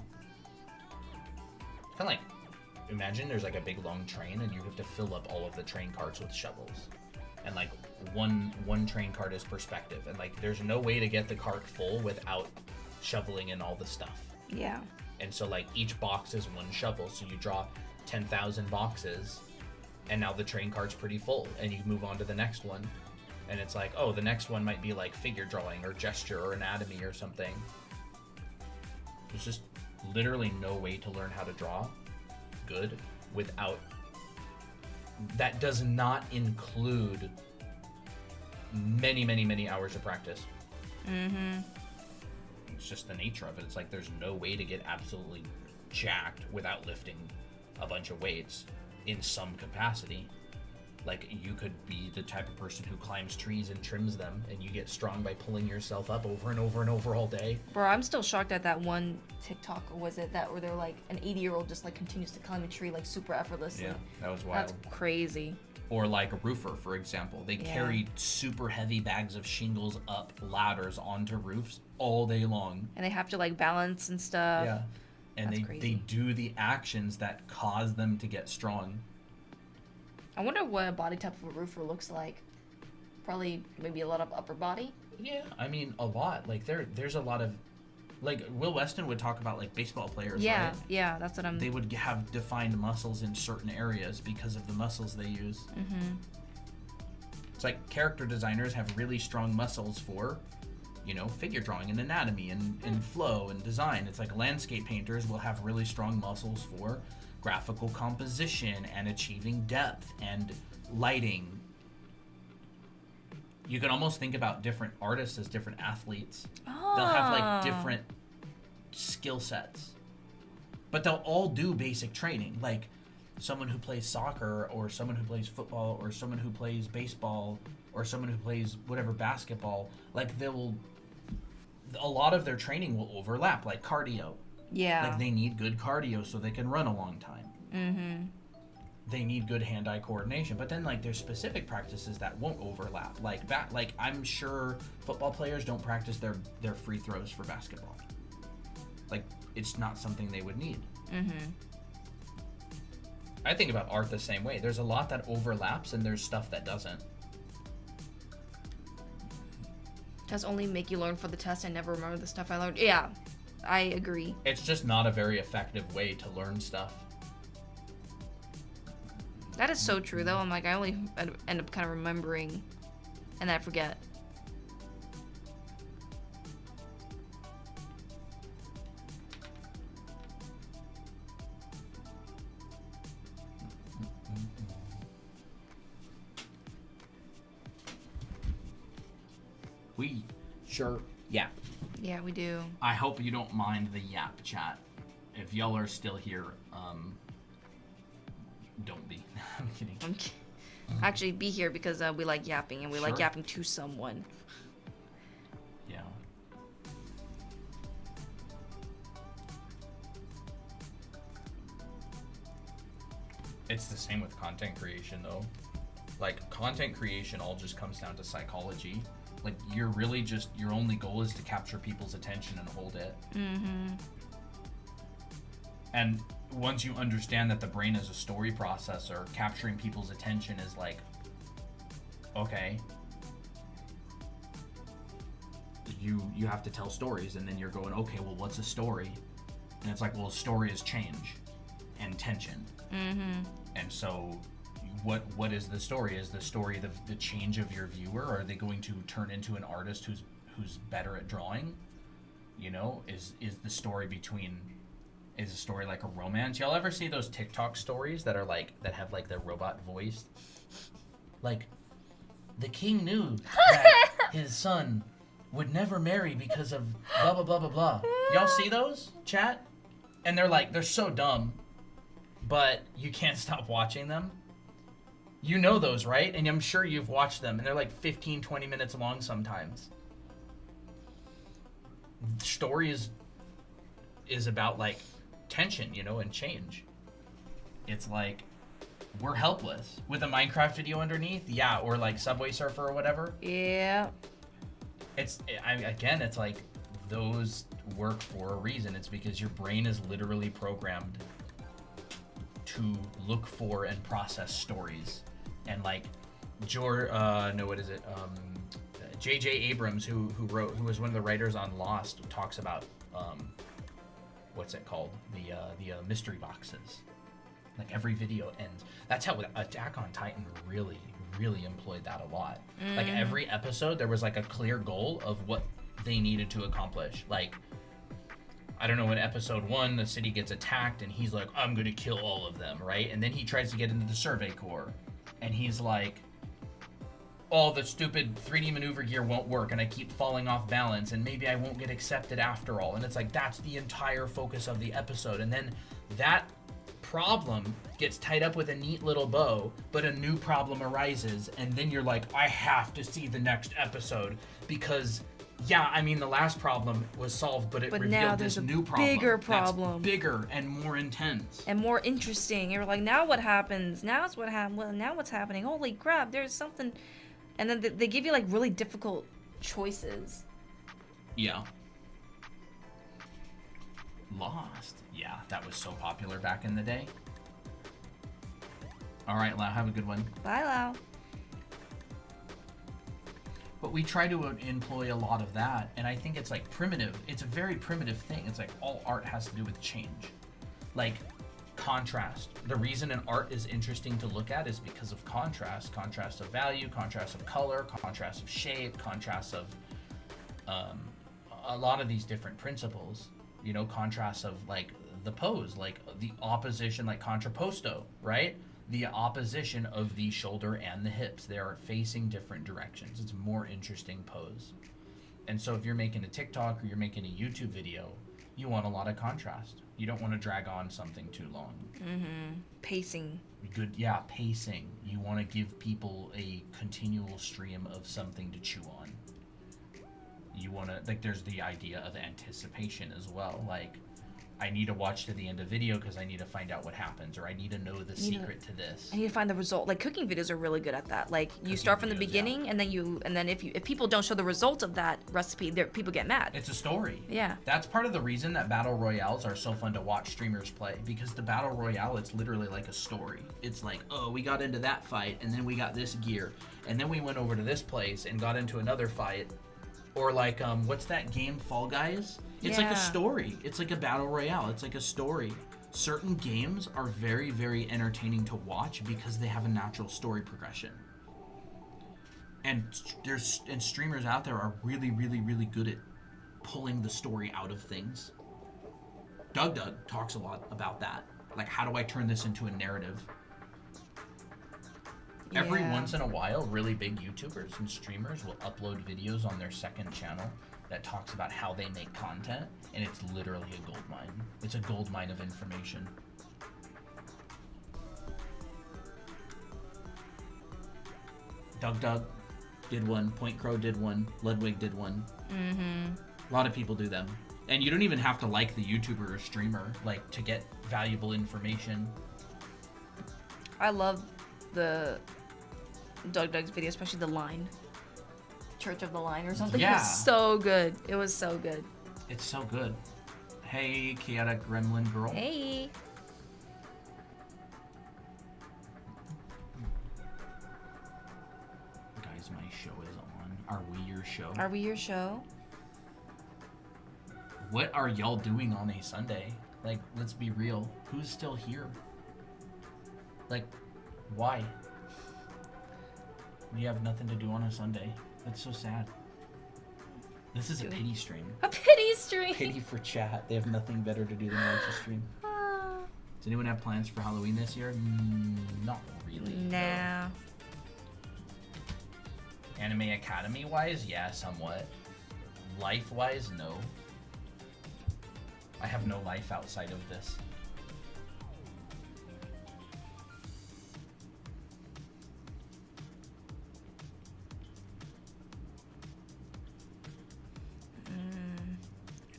It's kind of like, imagine there's like a big long train and you have to fill up all of the train carts with shovels. And like one train cart is perspective. And like there's no way to get the cart full without shoveling in all the stuff. Yeah. And so like each box is 1 shovel. So you draw 10,000 boxes and now the train cart's pretty full and you move on to the next one. And it's like, oh, the next one might be like figure drawing or gesture or anatomy or something. There's just literally no way to learn how to draw good without... That does not include many, many, many hours of practice. It's just the nature of it. It's like there's no way to get absolutely jacked without lifting a bunch of weights in some capacity. Like, you could be the type of person who climbs trees and trims them, and you get strong by pulling yourself up over and over and over all day. Bro, I'm still shocked at that one TikTok, or was it that where they're like, an 80-year-old just like continues to climb a tree like super effortlessly. Yeah, that was wild. That's crazy. Or like a roofer, for example. They carry super heavy bags of shingles up ladders onto roofs all day long. And they have to like balance and stuff. Yeah. And they do the actions that cause them to get strong. I wonder what a body type of a roofer looks like. Probably maybe a lot of upper body. Yeah, I mean a lot. Like there's a lot of, like Will Weston would talk about like baseball players. Yeah, right? yeah, that's what I'm. They would have defined muscles in certain areas because of the muscles they use. Mm-hmm. It's like character designers have really strong muscles for, you know, figure drawing and anatomy and flow and design. It's like landscape painters will have really strong muscles for graphical composition and achieving depth and lighting. You can almost think about different artists as different athletes. Oh. They'll have like different skill sets, but they'll all do basic training. Like someone who plays soccer, or someone who plays football, or someone who plays baseball, or someone who plays whatever basketball. Like a lot of their training will overlap, like cardio. Yeah. Like they need good cardio so they can run a long time. Mm-hmm. They need good hand-eye coordination, but then like there's specific practices that won't overlap. Like I'm sure football players don't practice their free throws for basketball. Like it's not something they would need. Mm-hmm. I think about art the same way. There's a lot that overlaps and there's stuff that doesn't. Does only make you learn for the test and never remember the stuff I learned. Yeah, I agree. It's just not a very effective way to learn stuff. That is so true, though. I'm like, I only end up kind of remembering, and then I forget. We sure, yeah. Yeah, we do. I hope you don't mind the yap chat. If y'all are still here, don't be. I'm kidding. Actually, be here because we like yapping, and we like yapping to someone. Yeah. It's the same with content creation, though. Like, content creation all just comes down to psychology. Like, you're really just, your only goal is to capture people's attention and hold it. Mm-hmm. And once you understand that the brain is a story processor, capturing people's attention is like, okay, you have to tell stories, and then you're going, okay, well, what's a story? And it's like, well, a story is change and tension. Mm-hmm. And so what is the story? Is the story the change of your viewer? Are they going to turn into an artist who's better at drawing? You know, is the story is a story like a romance? Y'all ever see those TikTok stories that are like, that have like their robot voice? Like, the king knew that his son would never marry because of blah blah blah blah blah. Y'all see those, chat? And they're so dumb, but you can't stop watching them. You know those, right? And I'm sure you've watched them, and they're like 15-20 minutes long sometimes. The story is about like tension, you know, and change. It's like, we're helpless with a Minecraft video underneath, yeah, or like Subway Surfer or whatever. Yeah. It's like those work for a reason. It's because your brain is literally programmed to look for and process stories. And like J.J. Abrams, who was one of the writers on Lost, talks about what's it called, the mystery boxes. Like every video ends. That's how Attack on Titan really employed that a lot. Like every episode, there was like a clear goal of what they needed to accomplish. Like, I don't know, in episode 1, the city gets attacked, and he's like, I'm gonna kill all of them, right? And then he tries to get into the Survey Corps, and he's like, oh, the stupid 3D maneuver gear won't work, and I keep falling off balance, and maybe I won't get accepted after all. And it's like, that's the entire focus of the episode. And then that problem gets tied up with a neat little bow, but a new problem arises, and then you're like, I have to see the next episode, because yeah, I mean, the last problem was solved, but it revealed this new problem. Bigger problem. That's bigger and more intense. And more interesting. You're like, now what happens? Now it's what happened. Well, now what's happening? Holy crap, there's something. And then they give you like really difficult choices. Yeah. Lost. Yeah, that was so popular back in the day. All right, Lau, have a good one. Bye, Lau. But we try to employ a lot of that, and I think it's like primitive. It's a very primitive thing. It's like all art has to do with change. Like contrast. The reason an art is interesting to look at is because of contrast. Contrast of value, contrast of color, contrast of shape, contrast of a lot of these different principles. You know, contrast of like the pose, like the opposition, like contrapposto, right? The opposition of the shoulder and the hips. They are facing different directions. It's a more interesting pose. And so if you're making a TikTok or you're making a YouTube video, you want a lot of contrast. You don't want to drag on something too long. Pacing. Good, yeah, pacing. You want to give people a continual stream of something to chew on. You want to, like, there's the idea of anticipation as well. Like, I need to watch to the end of video because I need to find out what happens, or I need to know the secret to this. I need to find the result. Like cooking videos are really good at that. Like you start from the beginning, and then if people don't show the result of that recipe, people get mad. It's a story. Yeah. That's part of the reason that battle royales are so fun to watch streamers play, because the battle royale, it's literally like a story. It's like, oh, we got into that fight, and then we got this gear, and then we went over to this place and got into another fight. Or like, what's that game, Fall Guys? It's like a story. It's like a battle royale. It's like a story. Certain games are very, very entertaining to watch because they have a natural story progression. And streamers out there are really, really, really good at pulling the story out of things. Doug talks a lot about that. Like, how do I turn this into a narrative? Every once in a while, really big YouTubers and streamers will upload videos on their second channel that talks about how they make content, and it's literally a gold mine. It's a gold mine of information. Doug did one, Point Crow did one, Ludwig did one. A lot of people do them. And you don't even have to like the YouTuber or streamer, like, to get valuable information. I love the Doug's video, especially the line. Church of the Line or something. Yeah. It was so good. It was so good. It's so good. Hey, Kiara Gremlin Girl. Hey. Guys, my show is on. Are we your show? Are we your show? What are y'all doing on a Sunday? Like, let's be real. Who's still here? Like, why? We have nothing to do on a Sunday. That's so sad. This is a pity stream. A pity stream. Pity for chat. They have nothing better to do than watch a stream. Does anyone have plans for Halloween this year? Not really. Nah. Anime Academy wise, yeah, somewhat. Life wise, no. I have no life outside of this.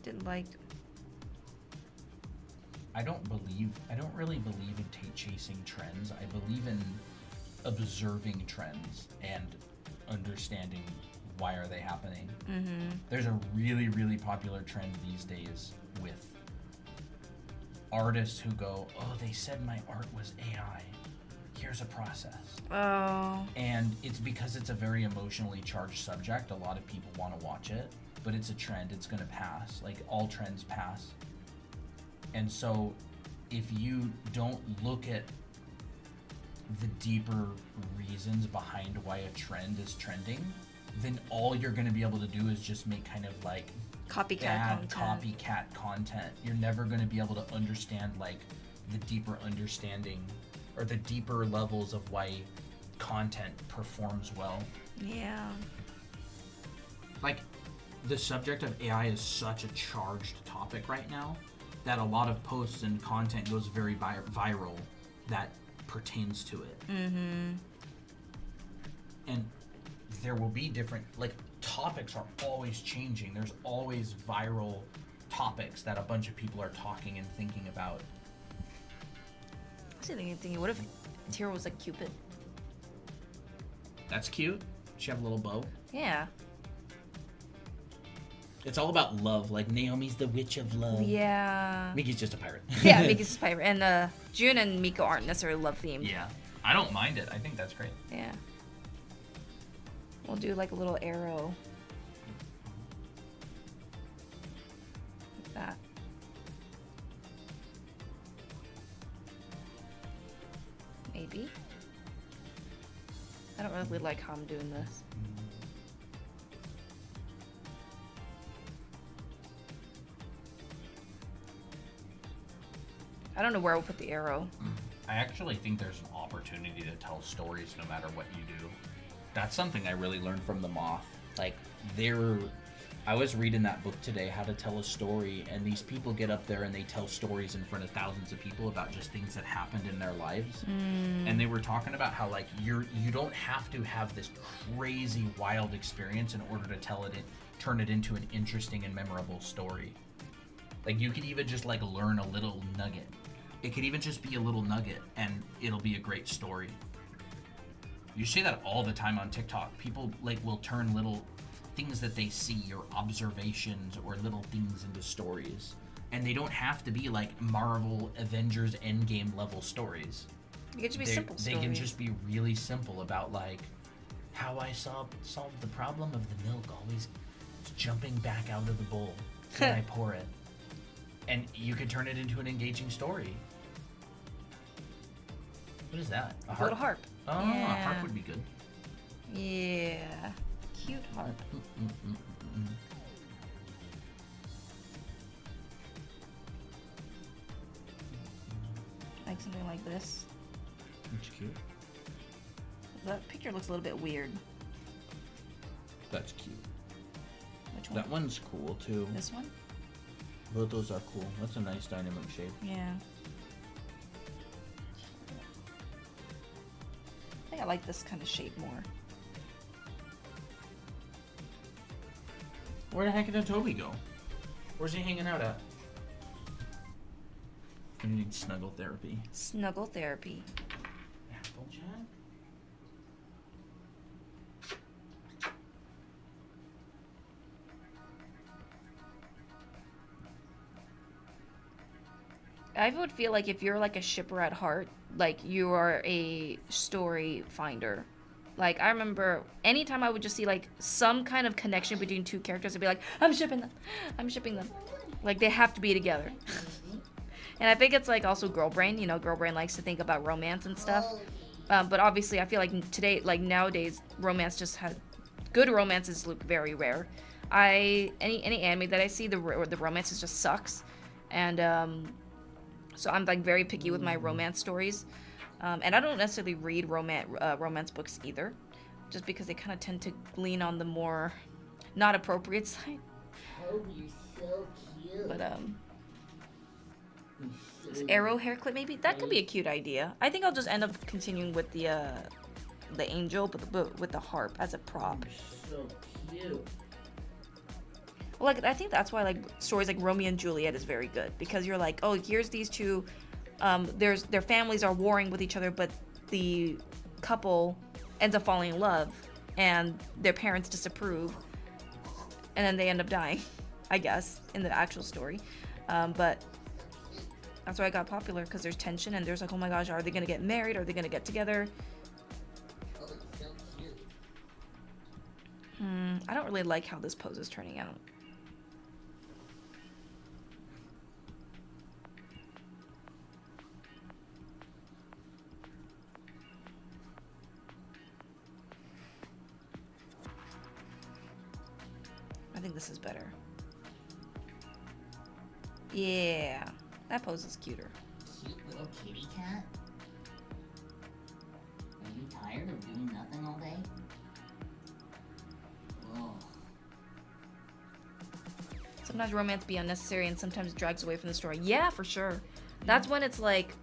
Didn't like. I don't really believe in chasing trends. I believe in observing trends and understanding why are they happening. There's a really, really popular trend these days with artists who go, oh, they said my art was AI. Here's a process. Oh. And it's because it's a very emotionally charged subject. A lot of people want to watch it, but it's a trend. It's going to pass. Like, all trends pass. And so if you don't look at the deeper reasons behind why a trend is trending, then all you're going to be able to do is just make kind of like Copycat content. You're never going to be able to understand like the deeper understanding or the deeper levels of why content performs well. Yeah. Like, the subject of AI is such a charged topic right now that a lot of posts and content goes very viral that pertains to it. And there will be different, like, topics are always changing. There's always viral topics that a bunch of people are talking and thinking about. I was thinking, what if Tira was like Cupid? That's cute. She have a little bow. Yeah. It's all about love. Like, Naomi's the witch of love. Yeah. Miki's just a pirate. Yeah, Miki's just a pirate. And June and Miko aren't necessarily love themed. Yeah. I don't mind it. I think that's great. Yeah. We'll do like a little arrow. Like that. Maybe. I don't really like how I'm doing this. I don't know where I'll put the arrow. I actually think there's an opportunity to tell stories no matter what you do. That's something I really learned from the Moth. Like, I was reading that book today, How to Tell a Story, and these people get up there and they tell stories in front of thousands of people about just things that happened in their lives. And they were talking about how, like, you don't have to have this crazy, wild experience in order to turn it into an interesting and memorable story. Like, you could even just, like, learn a little nugget. It could even just be a little nugget, and it'll be a great story. You see that all the time on TikTok. People, like, will turn little things that they see or observations or little things into stories. And they don't have to be, like, Marvel Avengers Endgame level stories. It could just be simple stories. They can just be really simple about, like, how I solved the problem of the milk always jumping back out of the bowl when I pour it. And you could turn it into an engaging story. What is that? A little harp. Oh, yeah. A harp would be good. Yeah. Cute harp. Like something like this. That's cute. That picture looks a little bit weird. That's cute. Which one? That one's cool too. This one? Both those are cool. That's a nice dynamic shape. Yeah. I think I like this kind of shape more. Where the heck did Toby go? Where's he hanging out at? We need snuggle therapy. Snuggle therapy. Applejack? I would feel like if you're like a shipper at heart, like you are a story finder. Like I remember anytime I would just see like some kind of connection between two characters, I'd be like, I'm shipping them. I'm shipping them. Like they have to be together. And I think it's like also girl brain, you know, girl brain likes to think about romance and stuff. But obviously I feel like today, like nowadays, romance just has, good romances look very rare. Any anime that I see, the romances just sucks. And so I'm like very picky with my romance stories. And I don't necessarily read romance books either, just because they kind of tend to lean on the more not appropriate side. Oh, you're so cute. But this arrow hair clip, maybe that could be a cute idea. I think I'll just end up continuing with the angel, but with the harp as a prop. So cute. Well, like I think that's why like stories like Romeo and Juliet is very good, because you're like, oh, here's these two, their families are warring with each other, but the couple ends up falling in love, and their parents disapprove, and then they end up dying, I guess, in the actual story. But that's why it got popular, because there's tension and there's like, oh my gosh, are they gonna get married? Are they gonna get together? Oh, it's so cute. I don't really like how this pose is turning out. I think this is better. Yeah, that pose is cuter. Cute little kitty cat. Are you tired of doing nothing all day? Oh. Sometimes romance be unnecessary and sometimes drags away from the story. Yeah, for sure. That's when it's like,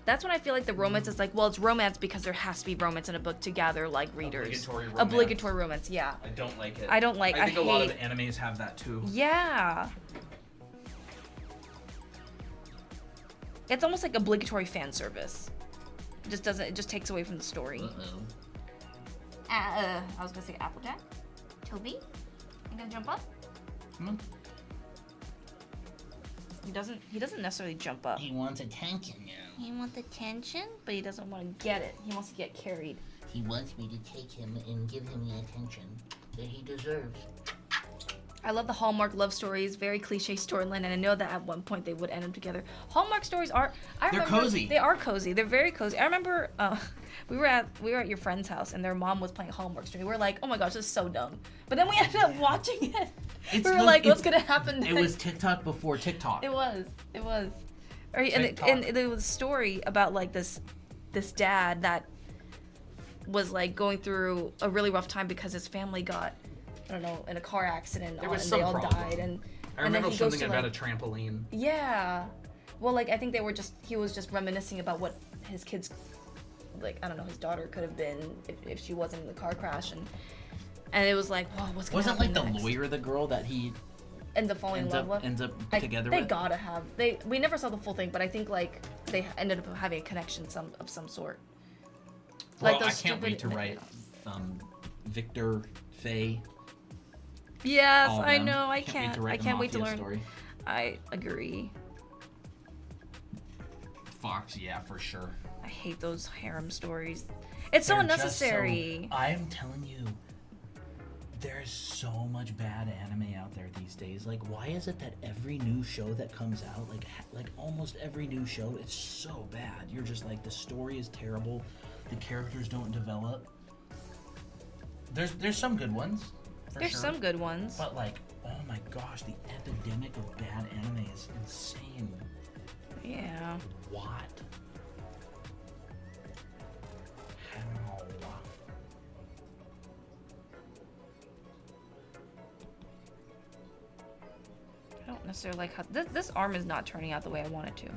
that's when I feel like the romance is like, well, it's romance because there has to be romance in a book to gather like readers. Obligatory romance, yeah. I don't like it. I don't like. I think a lot of animes have that too. Yeah. It's almost like obligatory fan service. It just doesn't. It just takes away from the story. I was gonna say Applejack. Toby, you gonna jump up? Come on. He doesn't necessarily jump up. He wants attention now. He wants attention, but he doesn't want to get it. He wants to get carried. He wants me to take him and give him the attention that he deserves. I love the Hallmark love stories, very cliche storyline, and I know that at one point they would end up together. Hallmark stories are, They're cozy. They are cozy. They're very cozy. I remember we were at your friend's house and their mom was playing Hallmark story. We were like, oh my gosh, this is so dumb. But then we ended up watching it. We were like, what's gonna happen next? It was TikTok before TikTok. It was. Right, and there was a story about like this dad that was like going through a really rough time because his family got, I don't know, in a car accident and they all died. And I remember then something about a trampoline. Yeah. Well, like I think he was just reminiscing about what his kids, like I don't know, his daughter could have been if she wasn't in the car crash, and it was like, whoa, what's gonna happen Wasn't like next? the lawyer the girl that he ends up falling in love with? Ends up together they with? gotta have. We never saw the full thing, but I think like they ended up having a connection of some sort. Well, Like those I can't wait to write Victor, Faye. Yes, all of I them. know. I Wait can't. to write I the can't wait to Mafia learn. Story. I agree. Fox, yeah, for sure. I hate those harem stories. It's so They're just unnecessary. I'm telling you, there's so much bad anime out there these days. Like, why is it that every new show that comes out, like almost every new show, it's so bad? You're just like, the story is terrible, the characters don't develop. There's some good ones. There's sure. some good ones. But like, oh my gosh, the epidemic of bad anime is insane. Yeah. What? How? I don't necessarily like how this arm is not turning out the way I want it to.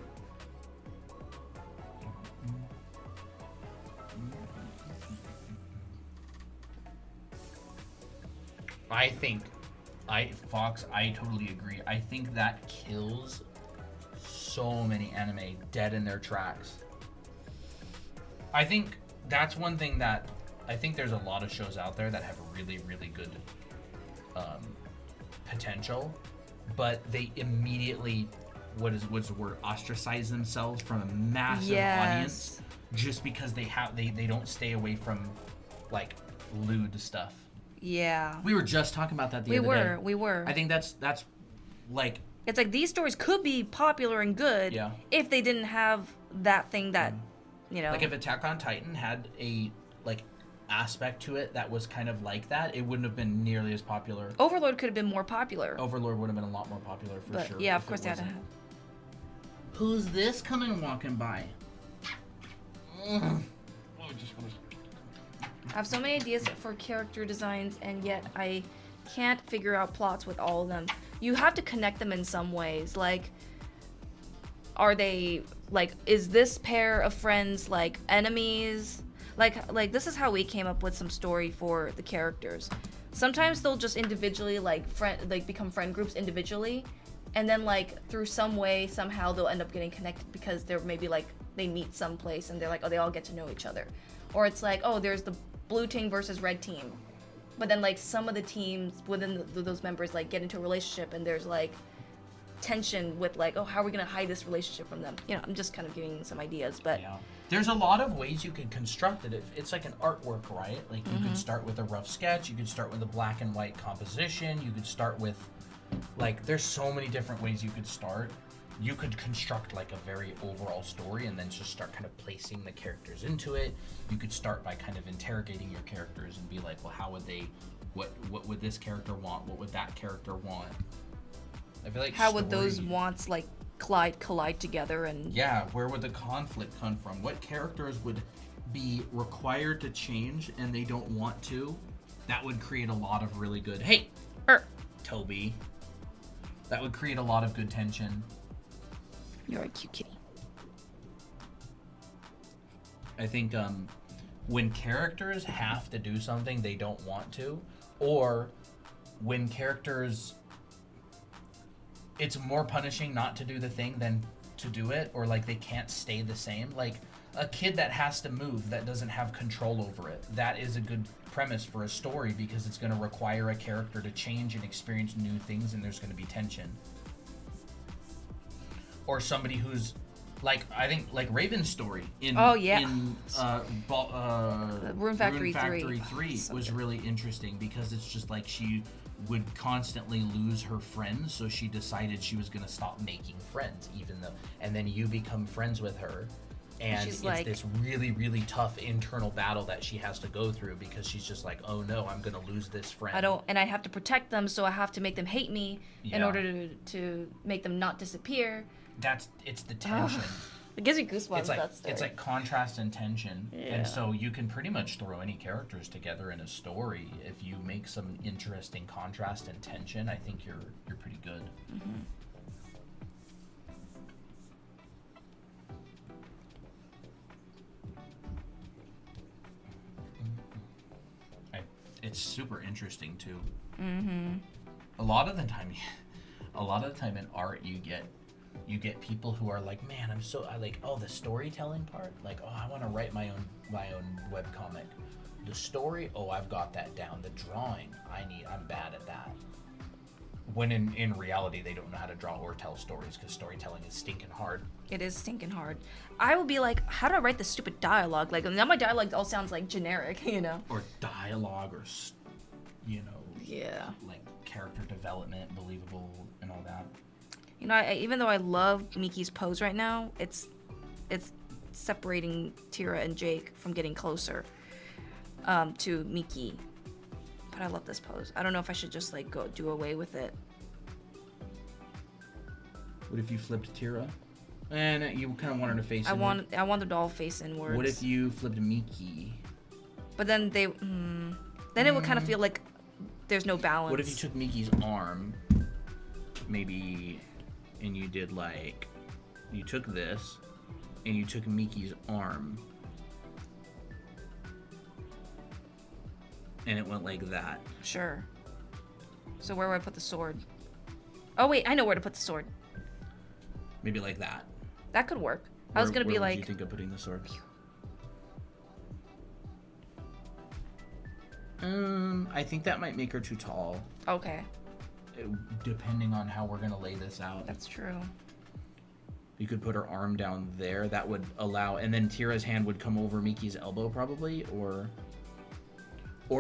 I totally agree. I think that kills so many anime dead in their tracks. I think that's one thing that I think there's a lot of shows out there that have really, really good potential, but they immediately what's the word, ostracize themselves from a massive audience just because they don't stay away from like lewd stuff. Yeah. We were just talking about that the other day. We were. I think that's like, it's like these stories could be popular and good if they didn't have that thing that, you know. like if Attack on Titan had a like aspect to it that was kind of like that, it wouldn't have been nearly as popular. Overlord could have been more popular. Overlord would have been a lot more popular for sure. Yeah, of course they had to have. Who's this coming and walking by? I have so many ideas for character designs, and yet I can't figure out plots with all of them. You have to connect them in some ways. Like, are they like, is this pair of friends like enemies? Like this is how we came up with some story for the characters. Sometimes they'll just individually become friend groups individually, and then like through some way somehow they'll end up getting connected because they're maybe like they meet someplace and they're like, oh, they all get to know each other. Or it's like, oh, there's the blue team versus red team, but then like some of the teams within those members like get into a relationship and there's like tension with like, oh, how are we gonna hide this relationship from them? You know, I'm just kind of giving some ideas, but there's a lot of ways you could construct it. It's like an artwork, right? Like you could start with a rough sketch, you could start with a black and white composition, you could start with like, there's so many different ways you could start. You could construct like a very overall story and then just start kind of placing the characters into it. You could start by kind of interrogating your characters and be like, well, how would they, what would this character want? What would that character want? I feel like how would those wants like collide together? And yeah, where would the conflict come from? What characters would be required to change and they don't want to? That would create a lot of really good, Toby. That would create a lot of good tension. You're a cute kitty. I think when characters have to do something they don't want to, or when characters, it's more punishing not to do the thing than to do it, or like they can't stay the same. Like a kid that has to move that doesn't have control over it. That is a good premise for a story because it's going to require a character to change and experience new things, and there's going to be tension. or somebody who's like, I think like Raven's story in Rune Factory 3 was really interesting because it's just like she would constantly lose her friends, so she decided she was gonna stop making friends, even though, and then you become friends with her. And it's like, this really, really tough internal battle that she has to go through because she's just like, oh no, I'm gonna lose this friend. And I have to protect them, so I have to make them hate me in order to make them not disappear. It's the tension. It gives me goosebumps. It's like contrast and tension, yeah. And so you can pretty much throw any characters together in a story if you make some interesting contrast and tension. I think you're pretty good. Mm-hmm. It's super interesting too. Mm-hmm. A lot of the time in art you get people who are like, man, I like, oh, the storytelling part, like, oh, I want to write my own webcomic. The story, oh, I've got that down. The drawing, I'm bad at that. When in reality they don't know how to draw or tell stories because storytelling is stinking hard. It is stinking hard. I will be like, how do I write this stupid dialogue? Like, now my dialogue all sounds like generic, you know? Or dialogue, or yeah, like character development, believable, and all that. You know, even though I love Miki's pose right now, it's separating Tira and Jake from getting closer to Miki. But I love this pose. I don't know if I should just like go do away with it. What if you flipped Tira? And you kind of want her to face inward. I want the doll face inwards. What if you flipped Miki? But then then it would kind of feel like there's no balance. What if you took Miki's arm, maybe, and you did like, you took this, and you took Miki's arm, and it went like that. Sure. So where would I put the sword? Oh wait, I know where to put the sword. Maybe like that. That could work. I was gonna be like. Where would you think of putting the sword? I think that might make her too tall. Okay. Depending on how we're gonna lay this out. That's true. You could put her arm down there. That would allow, and then Tira's hand would come over Miki's elbow probably, or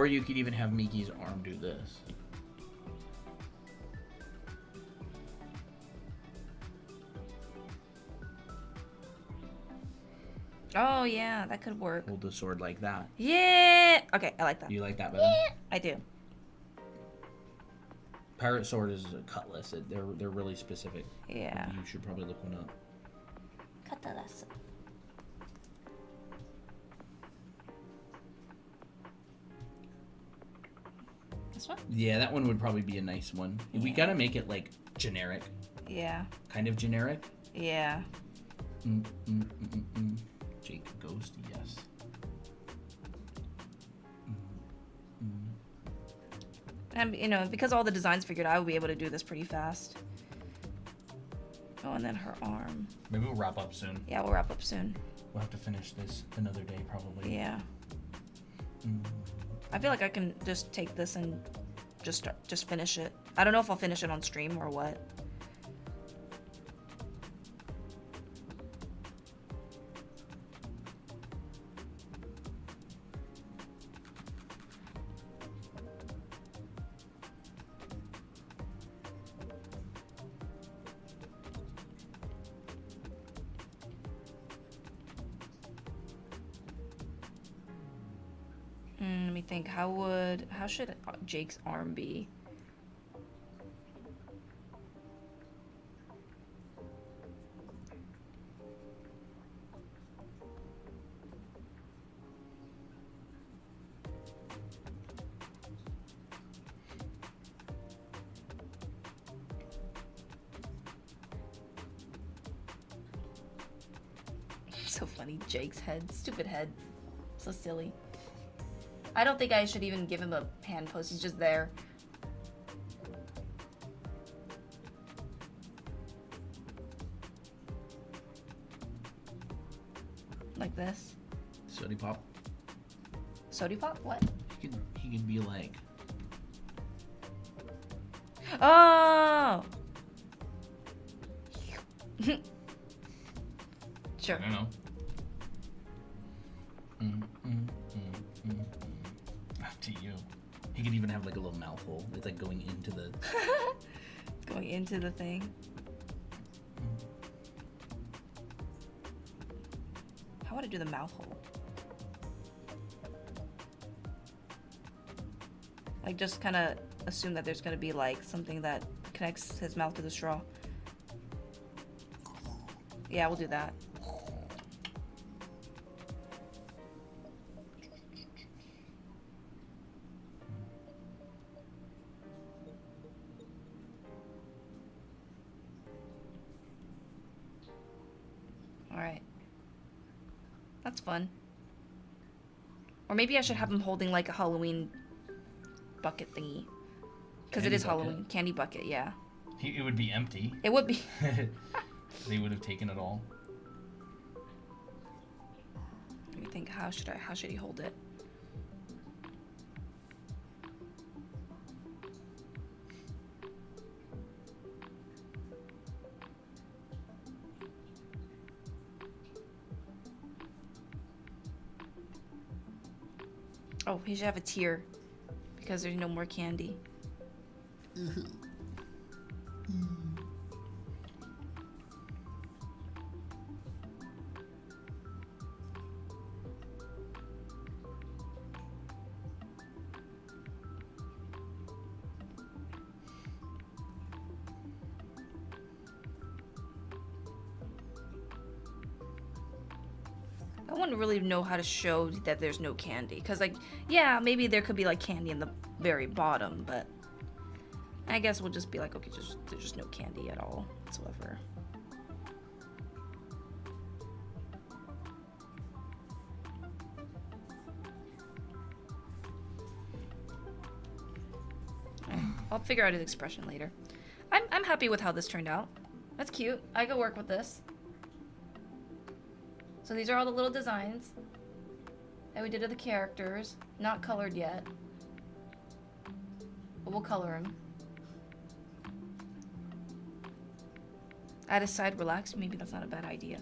you could even have Miki's arm do this. Oh yeah, that could work. Hold the sword like that. Yeah. Okay, I like that. You like that better? Yeah, I do. Pirate sword is a cutlass. They're really specific. Yeah. You should probably look one up. Cutlass. This one? Yeah, that one would probably be a nice one. Yeah. We gotta make it like generic. Yeah. Kind of generic. Yeah. Jake Ghost, yes. And you know, because all the designs figured, I will be able to do this pretty fast. Oh, and then her arm. Maybe we'll wrap up soon. Yeah, we'll wrap up soon. We'll have to finish this another day, probably. Yeah. I feel like I can just take this and just finish it. I don't know if I'll finish it on stream or what. Let me think. How should Jake's arm be? So funny, Jake's head. Stupid head. So silly. I don't think I should even give him a hand pose. He's just there. Like this. Sody Pop. Sody Pop? What? He could be like. Oh! Sure. I don't know. Up to you. He could even have like a little mouth hole. It's like going into the... Going into the thing. How would I do the mouth hole? Like just kind of assume that there's going to be like something that connects his mouth to the straw. Yeah, we'll do that. Alright. That's fun. Or maybe I should have him holding like a Halloween bucket thingy. Because it Candy is bucket? Halloween. Candy bucket, yeah. It would be empty. It would be. They would have taken it all. Let me think, how should he hold it? Oh, he should have a tier because there's no more candy. I wouldn't really know how to show that there's no candy. Because, like, yeah, maybe there could be, like, candy in the very bottom, but I guess we'll just be like, okay, there's just no candy at all whatsoever. I'll figure out his expression later. I'm happy with how this turned out. That's cute. I could work with this. So these are all the little designs that we did of the characters. Not colored yet. But we'll color them. Add a side relax. Maybe that's not a bad idea.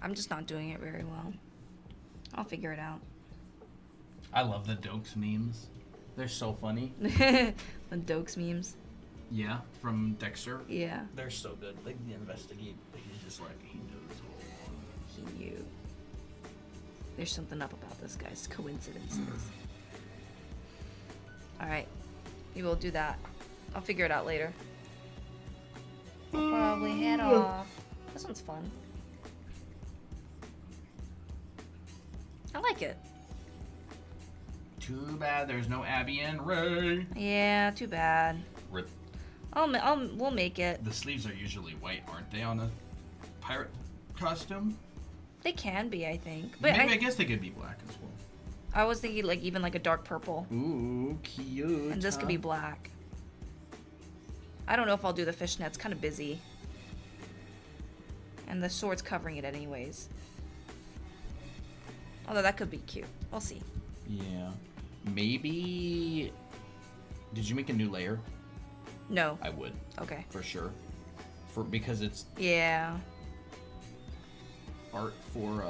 I'm just not doing it very well. I'll figure it out. I love the Dokes memes. They're so funny. The Dokes memes. Yeah, from Dexter. Yeah. They're so good. Like, the investigate. He's just like, he knows all. He knew. There's something up about this, guys. Coincidences. Alright. We will do that. I'll figure it out later. I'll probably head off. This one's fun. I like it. Too bad there's no Abby and Ray. Yeah, too bad. Rip. We'll make it. The sleeves are usually white, aren't they, on a pirate costume? They can be, I think. But Maybe I guess they could be black as well. I was thinking like even like a dark purple. Ooh, cute. And this could be black. I don't know if I'll do the fishnet. It's kind of busy. And the sword's covering it anyways. Although that could be cute. We'll see. Yeah. Maybe... Did you make a new layer? No. I would. Okay. For sure. Because it's Yeah. art for,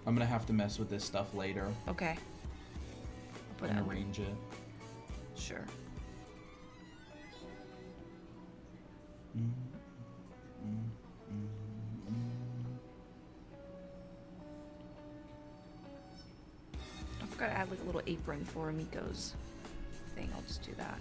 I'm gonna have to mess with this stuff later. Okay. I'll put it And on. arrange it. Sure. I forgot to add like a little apron for Miko's thing. I'll just do that.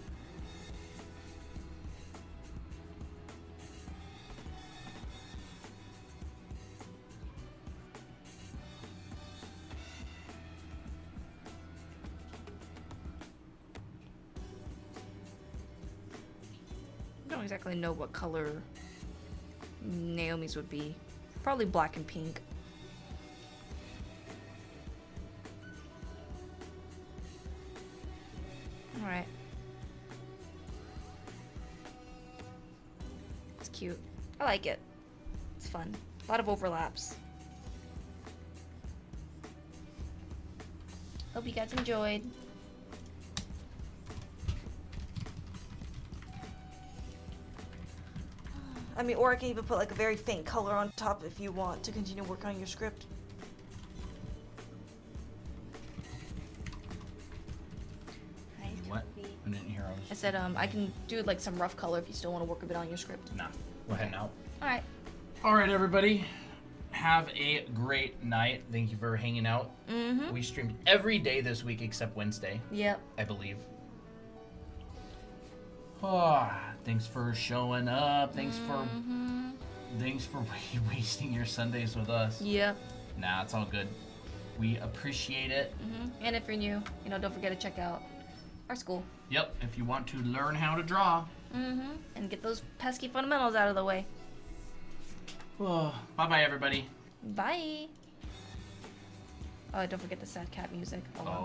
don't exactly know what color Naomi's would be. Probably black and pink. Alright. It's cute. I like it. It's fun. A lot of overlaps. Hope you guys enjoyed. I mean, or I can even put like a very faint color on top if you want to continue working on your script. What? I didn't hear. I said, I can do like some rough color if you still want to work a bit on your script. Nah, we're heading out. Alright. Alright, everybody. Have a great night. Thank you for hanging out. Mm-hmm. We streamed every day this week except Wednesday. Yep. I believe. Oh, thanks for showing up. Thanks for wasting your Sundays with us. Yep. Nah, it's all good. We appreciate it. And if you're new, don't forget to check out our school. Yep, if you want to learn how to draw. And get those pesky fundamentals out of the way. Bye-bye, everybody. Bye. Oh, don't forget the sad cat music. Oh, well.